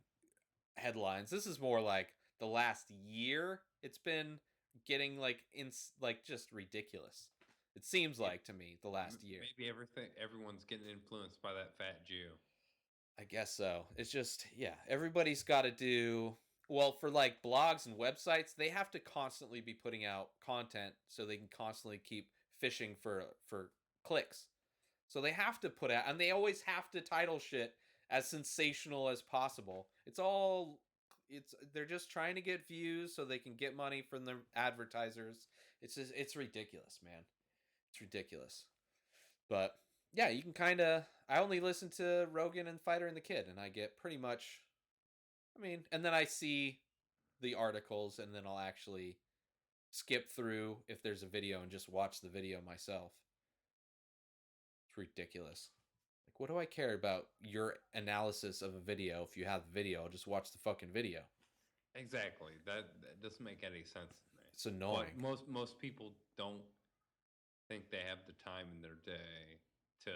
headlines. This is more like the last year. It's been getting like just ridiculous. It seems like to me the last year. Maybe everyone's getting influenced by that fat Jew. I guess so. It's just, yeah, everybody's got to do, well, for like blogs and websites, they have to constantly be putting out content so they can constantly keep fishing for clicks. So they have to put out, and they always have to title shit as sensational as possible. It's all they're just trying to get views so they can get money from the advertisers. It's ridiculous, man. It's ridiculous. But yeah, you can kind of. I only listen to Rogan and Fighter and the Kid, and I get pretty much. I mean, and then I see the articles, and then I'll actually skip through if there's a video and just watch the video myself. It's ridiculous. Like, what do I care about your analysis of a video? If you have the video, I'll just watch the fucking video. Exactly. That doesn't make any sense to me. It's annoying. But most people don't think they have the time in their day to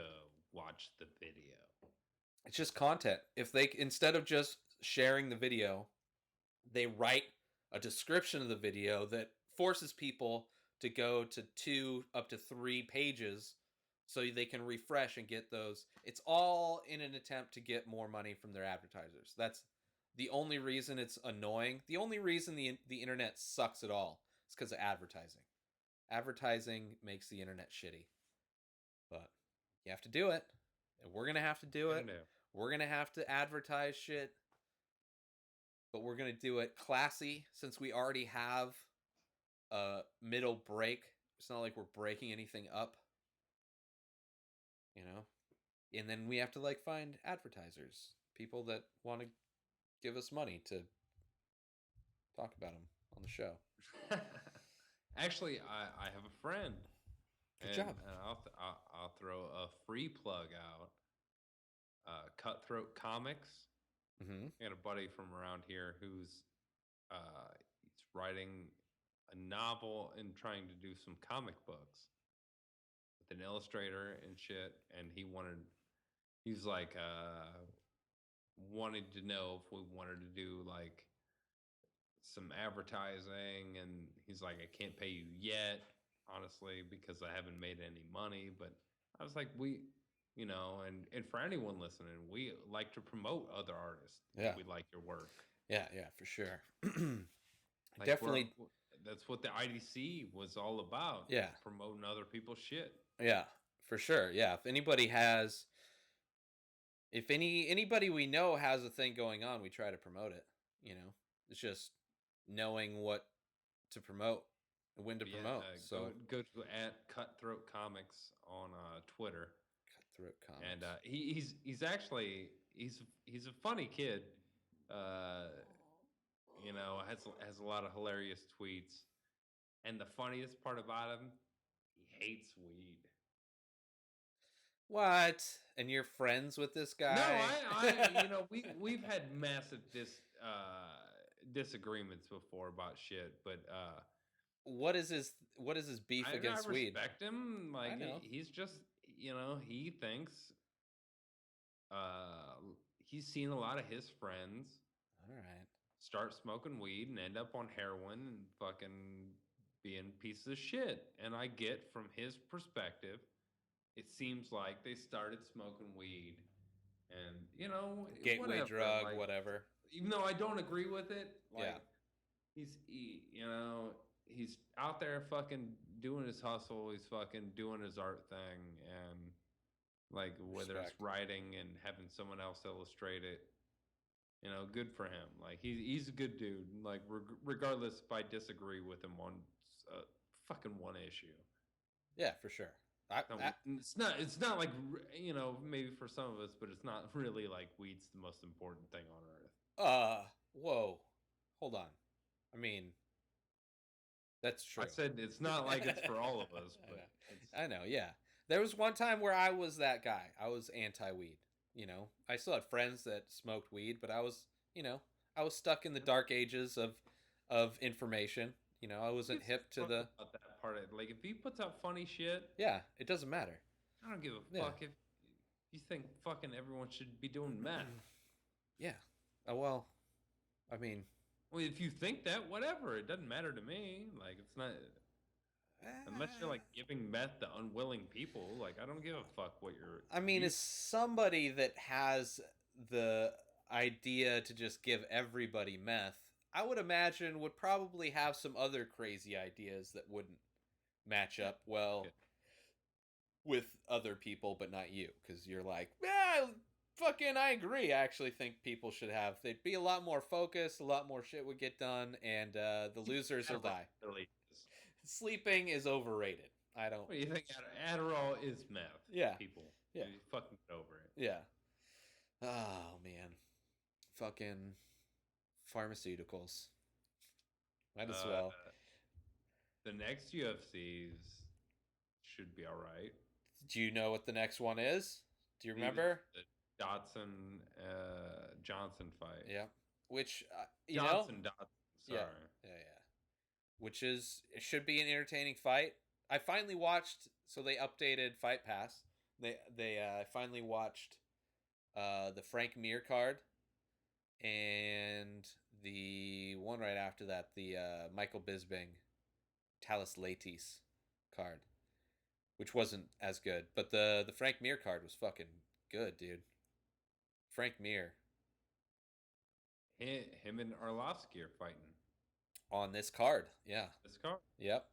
watch the video. It's just content. If they, instead of just sharing the video, they write a description of the video that forces people to go to 2 up to 3 pages so they can refresh and get those. It's all in an attempt to get more money from their advertisers. That's the only reason it's annoying. The only reason the internet sucks at all is because of advertising. Advertising makes the internet shitty. But you have to do it. And we're going to have to do it. We're going to have to advertise shit. But we're going to do it classy since we already have a middle break. It's not like we're breaking anything up. You know? And then we have to like find advertisers. People that want to give us money to talk about them on the show. Actually, I have a friend. Good job. And I'll throw a free plug out. Cutthroat Comics. Mm-hmm. I got a buddy from around here who's he's writing a novel and trying to do some comic books with an illustrator and shit. And he's like wanted to know if we wanted to do like some advertising, and he's like, I can't pay you yet, honestly, because I haven't made any money. But I was like, you know, and for anyone listening, we like to promote other artists. Yeah. We like your work. Yeah, for sure. Like Definitely. That's what the IDC was all about. Yeah. Promoting other people's shit. Yeah, for sure. Yeah. If anybody has, anybody we know has a thing going on, we try to promote it. You know, it's just knowing what to promote and when to promote. So go to @Cutthroat Comics on Twitter. Cutthroat Comics. And he's actually he's a funny kid. You know, has a lot of hilarious tweets. And the funniest part about him, he hates weed. What? And you're friends with this guy? No, I you know, we've had massive disagreements before about shit, but what is his beef against weed? I respect him. Like I know. He's just, you know, he thinks he's seen a lot of his friends All right. start smoking weed and end up on heroin and fucking being pieces of shit. And I get from his perspective, it seems like they started smoking weed and, you know, Gateway whatever, drug, like, whatever. even though I don't agree with it, like, Yeah. you know, he's out there fucking doing his hustle. He's fucking doing his art thing, and like whether it's writing and having someone else illustrate it, you know, good for him. Like he's a good dude. Like regardless if I disagree with him on fucking one issue. Yeah, for sure. It's not like, you know, maybe for some of us, but it's not really like weed's the most important thing on earth. Whoa. Hold on. I mean, that's true. I said it's not like it's for all of us, but I know, yeah. There was one time where I was that guy. I was anti-weed, you know. I still had friends that smoked weed, but I was, you know, I was stuck in the dark ages of information. You know, I wasn't hip to the about that part. Like if he puts out funny shit, yeah, it doesn't matter. I don't give a fuck if you think fucking everyone should be doing meth. Yeah. Oh well. I mean, well, if you think that, whatever, it doesn't matter to me. Like it's not unless you're like giving meth to unwilling people. Like I don't give a fuck what you're. I mean, as somebody that has the idea to just give everybody meth, I would imagine would probably have some other crazy ideas that wouldn't match up well with other people, but not you, because you're like, fucking, I agree. I actually think people should have. They'd be a lot more focused. A lot more shit would get done, and the losers will die. Really. Sleeping is overrated. I don't. What do you think? Adderall is meth. Yeah. People. Yeah. You fucking get over it. Yeah. Oh man. Fucking pharmaceuticals. Might as well. The next UFCs should be all right. Do you know what the next one is? Do you remember? The Dotson Johnson fight. Yeah. Which you Dotson. know. Sorry. Yeah. Which is, it should be an entertaining fight. I finally watched. So they updated Fight Pass. They finally watched the Frank Mir card, and the one right after that, the Michael Bisping Talis Latis card, which wasn't as good, but the Frank Mir card was fucking good, dude. Frank Mir. Him and Arlovsky are fighting On this card, yeah. this card. Yep.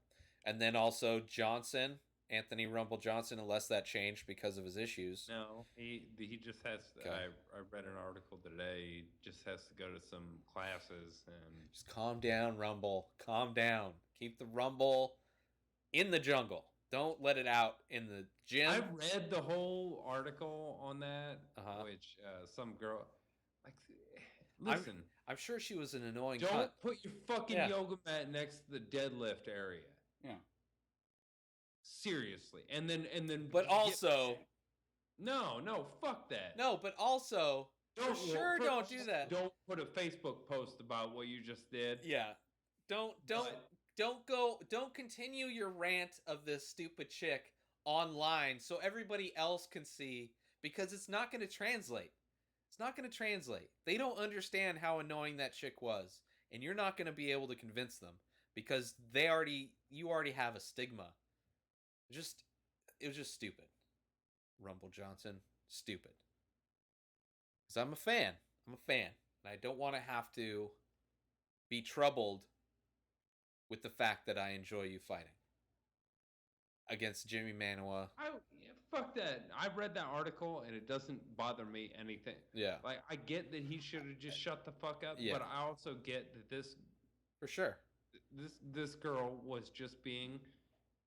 And then also Johnson, Anthony Rumble Johnson, unless that changed because of his issues. No, he just has. Okay. I read an article today. He just has to go to some classes and Just calm down, Rumble. Calm down. Keep the Rumble in the jungle. Don't let it out in the gym. I read the whole article on that, Uh-huh. which some girl like. Listen, I'm sure she was an annoying don't cunt. put your fucking Yeah. yoga mat next to the deadlift area. Yeah. Seriously, and then. But also, no, fuck that. no, but also, Don't don't do that. Don't put a Facebook post about what you just did. Yeah. Don't continue your rant of this stupid chick online so everybody else can see, because it's not going to translate. It's not going to translate. They don't understand how annoying that chick was, and you're not going to be able to convince them because you already have a stigma. It was just stupid. Rumble Johnson, stupid. Because I'm a fan. And I don't want to have to be troubled with the fact that I enjoy you fighting against Jimmy Manuwa. Fuck that. I read that article and it doesn't bother me anything. Yeah. Like, I get that he should have just shut the fuck up, Yeah. but I also get that this For sure. this girl was just being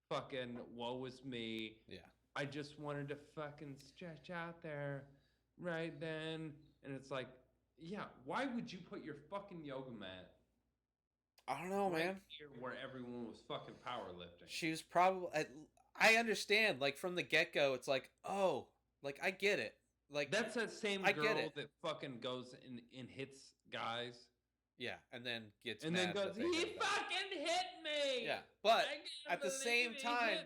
fucking woe is me. Yeah. I just wanted to fucking stretch out there right then. And it's like, yeah, why would you put your fucking yoga mat I don't know, right man. here where everyone was fucking powerlifting? She was probably. I understand. Like from the get go, it's like, oh, like I get it. Like That's that same I girl get it. that fucking goes and hits guys. Yeah, and then gets And mad then goes, that they he hit back. fucking hit me! Yeah, but I can't at the believe same he time, hit me."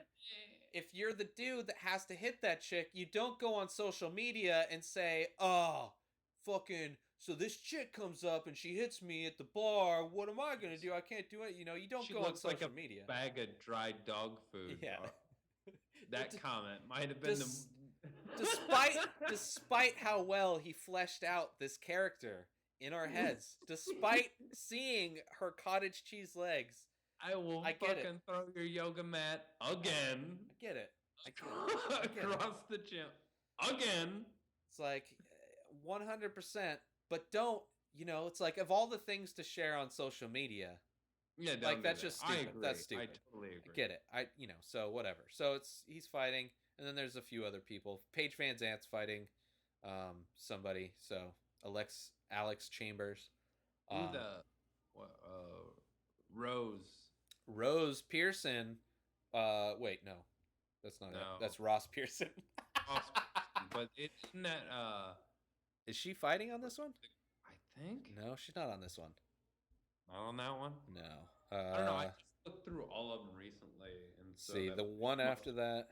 if you're the dude that has to hit that chick, you don't go on social media and say, oh, fucking, so this chick comes up and she hits me at the bar. What am I going to do? I can't do it. You know, you don't She go on looks like social a media. bag of dried dog food. Yeah. That D- comment might have been Des- the... despite how well he fleshed out this character in our heads, despite seeing her cottage cheese legs, I will I get it. fucking throw your yoga mat again I get it. I get it. across the gym. Again. It's like 100%, but don't, you know, it's like of all the things to share on social media, Yeah, don't like do that's that. just I stupid. agree. That's stupid. I totally agree. I get it. So whatever. So he's fighting, and then there's a few other people. Paige Van Zant's fighting somebody. So Alex Chambers. Who Rose Pearson. Wait, no. That's not it. No. That's Ross Pearson. But isn't that Is she fighting on this one? I think No, she's not on this one. not on that one. No. I don't know. I just looked through all of them recently, and so See, that the one after that,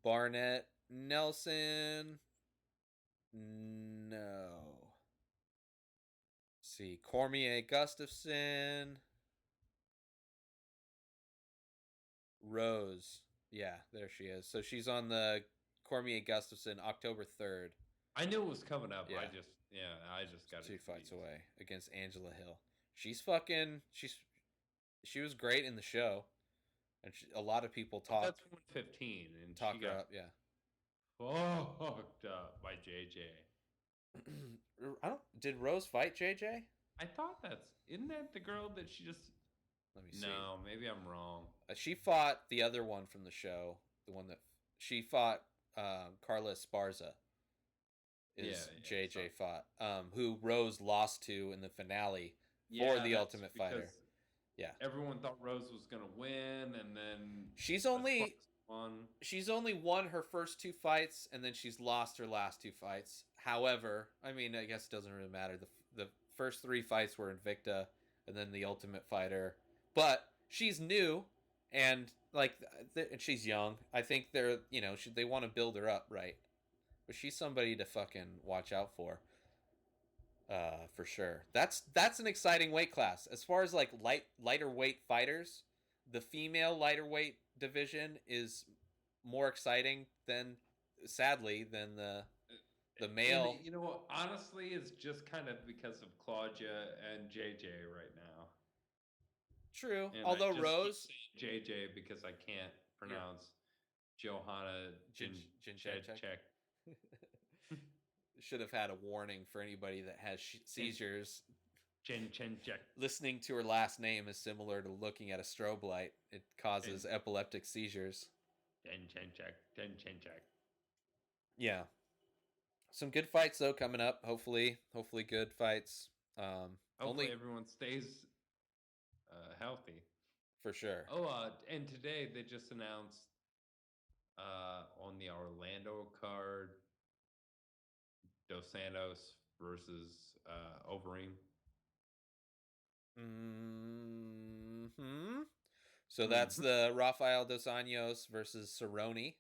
Barnett Nelson. No. See, Cormier Gustafson. Rose. Yeah, there she is. So she's on the Cormier Gustafson October 3rd. I knew it was coming up. Yeah. I just got 2 fights away against Angela Hill. She was great in the show. And a lot of people That's 115, and talk she her got up, yeah. fucked up by JJ. Did Rose fight JJ? I thought isn't that the girl that she just? Let me see. No, maybe I'm wrong. She fought the other one from the show. The one that she fought, Carla Esparza. Is JJ fought, who Rose lost to in the finale for the Ultimate Fighter. Yeah, everyone thought Rose was gonna win, and then she's only won her first 2 fights, and then she's lost her last 2 fights. However, I mean, I guess it doesn't really matter. The first 3 fights were Invicta, and then the Ultimate Fighter. But she's new, and and she's young. I think they want to build her up, right? But she's somebody to fucking watch out for sure. That's an exciting weight class. As far as like lighter weight fighters, the female lighter weight division is more exciting than the male. And, honestly, it's just kind of because of Claudia and JJ right now. True. And although Rose JJ because I can't pronounce Johanna Jinchek. Should have had a warning for anybody that has seizures. Jinchek. Listening to her last name is similar to looking at a strobe light. It causes epileptic seizures. Jinchek. Yeah. Some good fights though coming up. Hopefully good fights. Hopefully everyone stays healthy. For sure. Oh, and today they just announced on the Orlando card, Dos Santos versus Overeem. So that's the Rafael Dos Anjos versus Cerrone.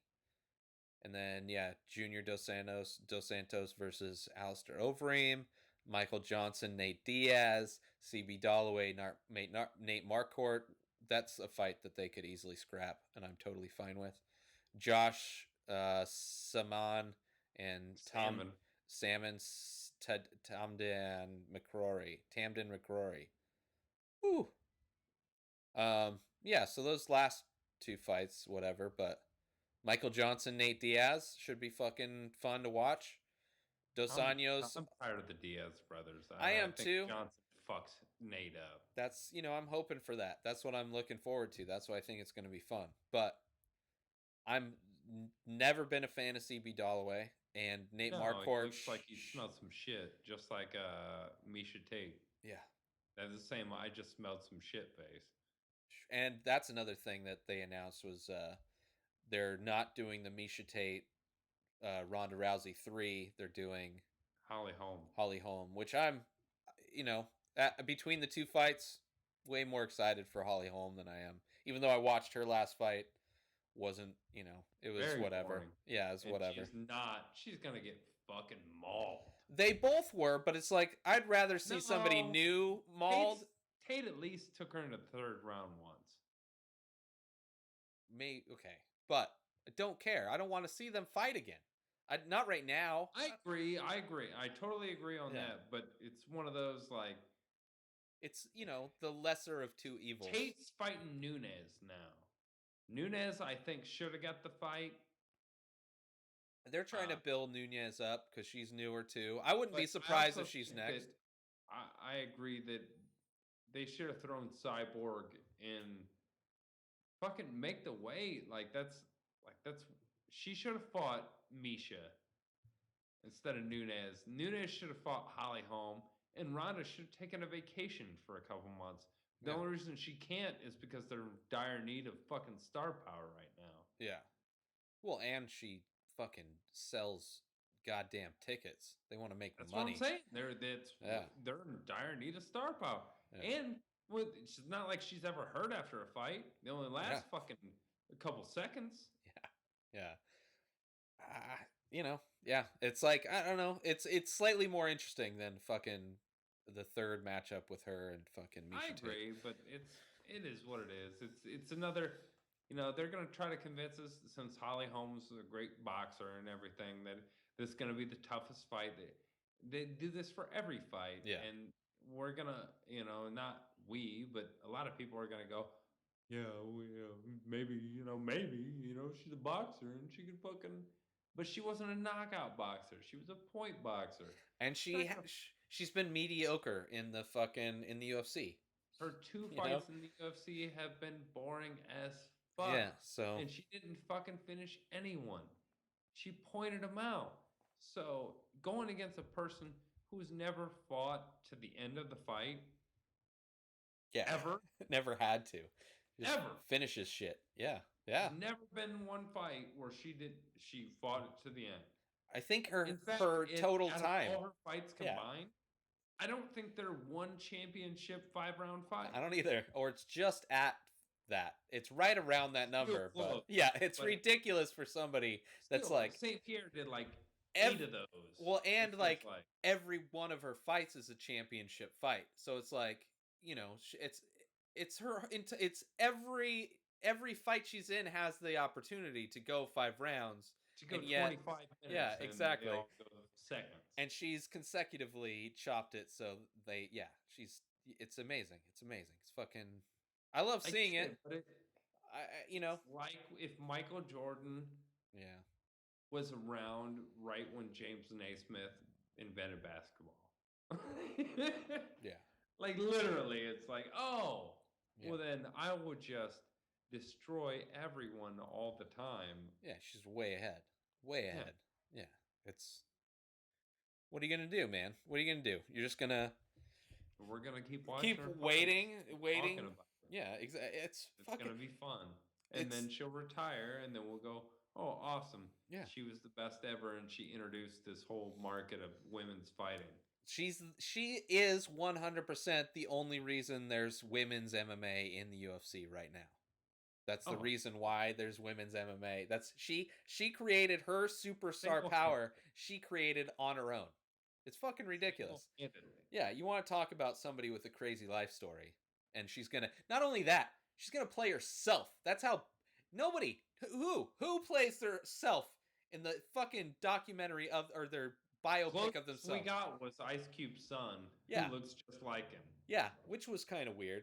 And then, Junior Dos Santos versus Alistair Overeem. Michael Johnson, Nate Diaz. CB Dollaway, Nate Marquardt. That's a fight that they could easily scrap, and I'm totally fine with. Josh Saman and Tamden McCrory. Woo. So those last 2 fights, whatever, but Michael Johnson, Nate Diaz should be fucking fun to watch. Dos Anjos. I'm tired of the Diaz brothers. I am think too. Johnson fucks Nate up. That's, I'm hoping for that. That's what I'm looking forward to. That's why I think it's going to be fun. But I'm never been a fan of CB Dollaway, and Nate Marquardt looks like he smelled some shit, just like Misha Tate. Yeah. That's the same. I just smelled some shit face. And that's another thing that they announced was they're not doing the Misha Tate Ronda Rousey 3. They're doing Holly Holm, which I'm, between the 2 fights, way more excited for Holly Holm than I am. Even though I watched her last fight, wasn't, it was very whatever. Boring. Yeah, it was whatever. She's going to get fucking mauled. They both were, but it's like, I'd rather see somebody new mauled. Tate at least took her in the 3rd round once. Okay. But I don't care. I don't want to see them fight again. Not right now. I agree. I totally agree on that. But it's one of those it's the lesser of 2 evils. Tate's fighting Nunes now. Nunes, I think, should have got the fight. They're trying to build Nunes up because she's newer too. I wouldn't be surprised if she's next. I agree that they should have thrown Cyborg in. Fucking make the weight. That's she should have fought Misha instead of Nunes. Nunes should have fought Holly Holm, and Ronda should have taken a vacation for a couple months. The only reason she can't is because they're in dire need of fucking star power right now. Yeah. Well, and she fucking sells goddamn tickets. They want to make That's money. That's what I'm saying. They're in dire need of star power. Yeah. And it's not like she's ever hurt after a fight. They only last fucking a couple seconds. Yeah. It's like, I don't know. It's slightly more interesting than fucking the 3rd matchup with her and fucking Misha. I agree, but it is what it is. It's another, they're going to try to convince us, since Holly Holm's a great boxer and everything, that this is going to be the toughest fight. They do this for every fight. Yeah. And we're going to, not we, but a lot of people are going to go, maybe, she's a boxer and she can fucking but she wasn't a knockout boxer. She was a point boxer. And she's been mediocre in the UFC. Her two You know? fights in the UFC have been boring as fuck. Yeah, so And she didn't fucking finish anyone. She pointed them out. So going against a person who's never fought to the end of the fight, yeah, ever, never had to. Just ever. finishes shit. Yeah, yeah. There's never been one fight where she fought it to the end. I think In fact, her total out of time. all her fights combined, I don't think they're one championship 5-round fight. I don't either. Or it's just at that. It's right around that number. But yeah, it's ridiculous for somebody that's like St. Pierre did like 8 of those. Well, and like every one of her fights is a championship fight. So it's like, you know, it's every fight she's in has the opportunity to go 5 rounds. To go 25 minutes. Yeah, exactly. And go seconds. And she's consecutively chopped it, so it's amazing. It's amazing. It's fucking. I love seeing it. But you know, like if Michael Jordan, was around right when James Naismith invented basketball. Yeah. Like literally, it's like, oh, well then I would just destroy everyone all the time. Yeah, she's way ahead. Way ahead. Yeah. It's what are you gonna do, man? What are you gonna do? You're just gonna We're gonna keep watching. Keep waiting. Yeah, exactly. It's gonna be fun. And then she'll retire, and then we'll go, oh, awesome. Yeah. She was the best ever, and she introduced this whole market of women's fighting. She is 100% the only reason there's women's MMA in the UFC right now. That's the reason why there's women's MMA. That's she created her superstar power. She created on her own. It's fucking ridiculous. Yeah, you want to talk about somebody with a crazy life story, and she's gonna not only that, she's gonna play herself. That's how nobody who plays their self in the fucking documentary or their biopic of themselves. We got was Ice Cube's son, who looks just like him. Yeah, which was kind of weird.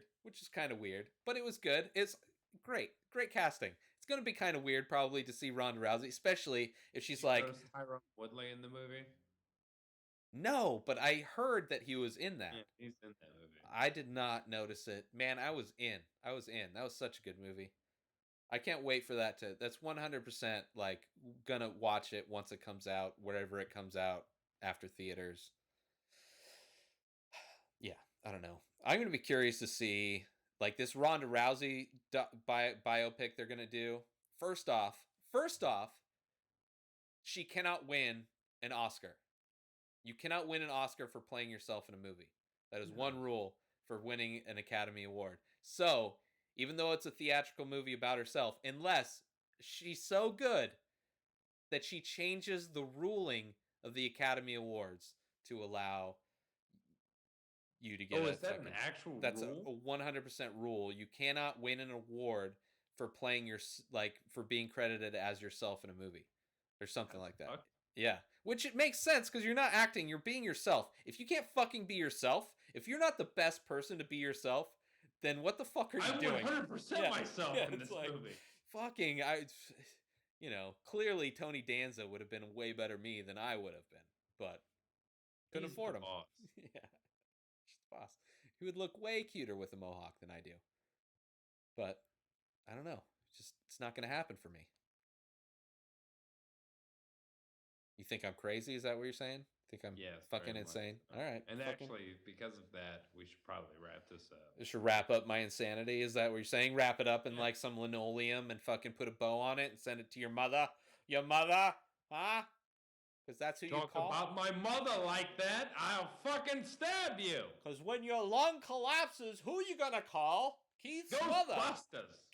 But it was good. It's great casting. It's gonna be kind of weird probably to see Ronda Rousey, especially if she's like Tyrone Woodley in the movie. No, but I heard that he was in that. Yeah, he's in that movie. I did not notice it. Man, I was in. That was such a good movie. I can't wait for that that's 100% like gonna watch it once it comes out, wherever it comes out after theaters. Yeah, I don't know. I'm gonna be curious to see like this Ronda Rousey biopic they're gonna do. First off, she cannot win an Oscar. You cannot win an Oscar for playing yourself in a movie. That is one rule for winning an Academy Award. So, even though it's a theatrical movie about herself, unless she's so good that she changes the ruling of the Academy Awards to allow you to get is that an actual rule? That's a 100% rule. You cannot win an award for playing for being credited as yourself in a movie or something like that. Yeah, which it makes sense because you're not acting, you're being yourself. If you can't fucking be yourself, if you're not the best person to be yourself, then what the fuck are you doing? I'm 100% myself in this movie. Fucking, clearly Tony Danza would have been a way better me than I would have been, but couldn't afford him. Boss. Yeah, he's the boss. He would look way cuter with a mohawk than I do. But I don't know. It's not going to happen for me. You think I'm crazy? Is that what you're saying? Think I'm fucking insane? All right. And actually, because of that, we should probably wrap this up. We should wrap up my insanity? Is that what you're saying? Wrap it up in like some linoleum and fucking put a bow on it and send it to your mother? Your mother? Huh? Because that's who you call? Talk about my mother like that, I'll fucking stab you. Because when your lung collapses, who you gonna call? Keith's mother.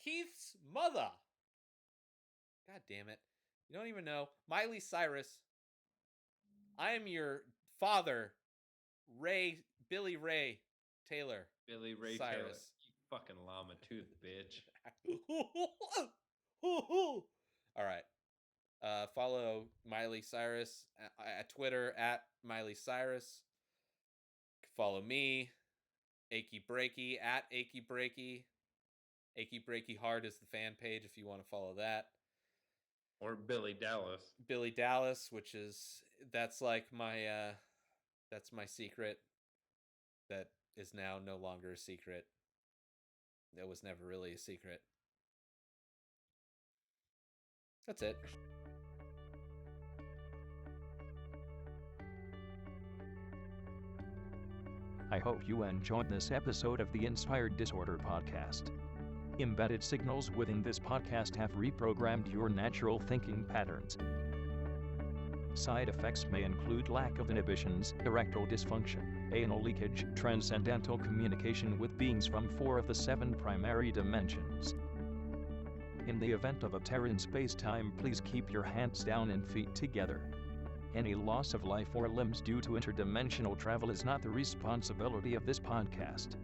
Keith's mother. God damn it. You don't even know. Miley Cyrus. I am your father, Billy Ray Taylor. Billy Ray Cyrus. Taylor. You fucking llama tooth bitch. All right. Follow Miley Cyrus at Twitter at Miley Cyrus. Follow me, Achy Breaky at Achy Breaky. Achy Breaky Hard is the fan page if you want to follow that. Or Billy Dallas. Billy Dallas, which is that's my secret that is now no longer a secret. That was never really a secret. That's it. I hope you enjoyed this episode of the Inspired Disorder podcast. Embedded signals within this podcast have reprogrammed your natural thinking patterns. Side effects may include lack of inhibitions, erectile dysfunction, anal leakage, transcendental communication with beings from 4 of the 7 primary dimensions. In the event of a tear in space-time, please keep your hands down and feet together. Any loss of life or limbs due to interdimensional travel is not the responsibility of this podcast.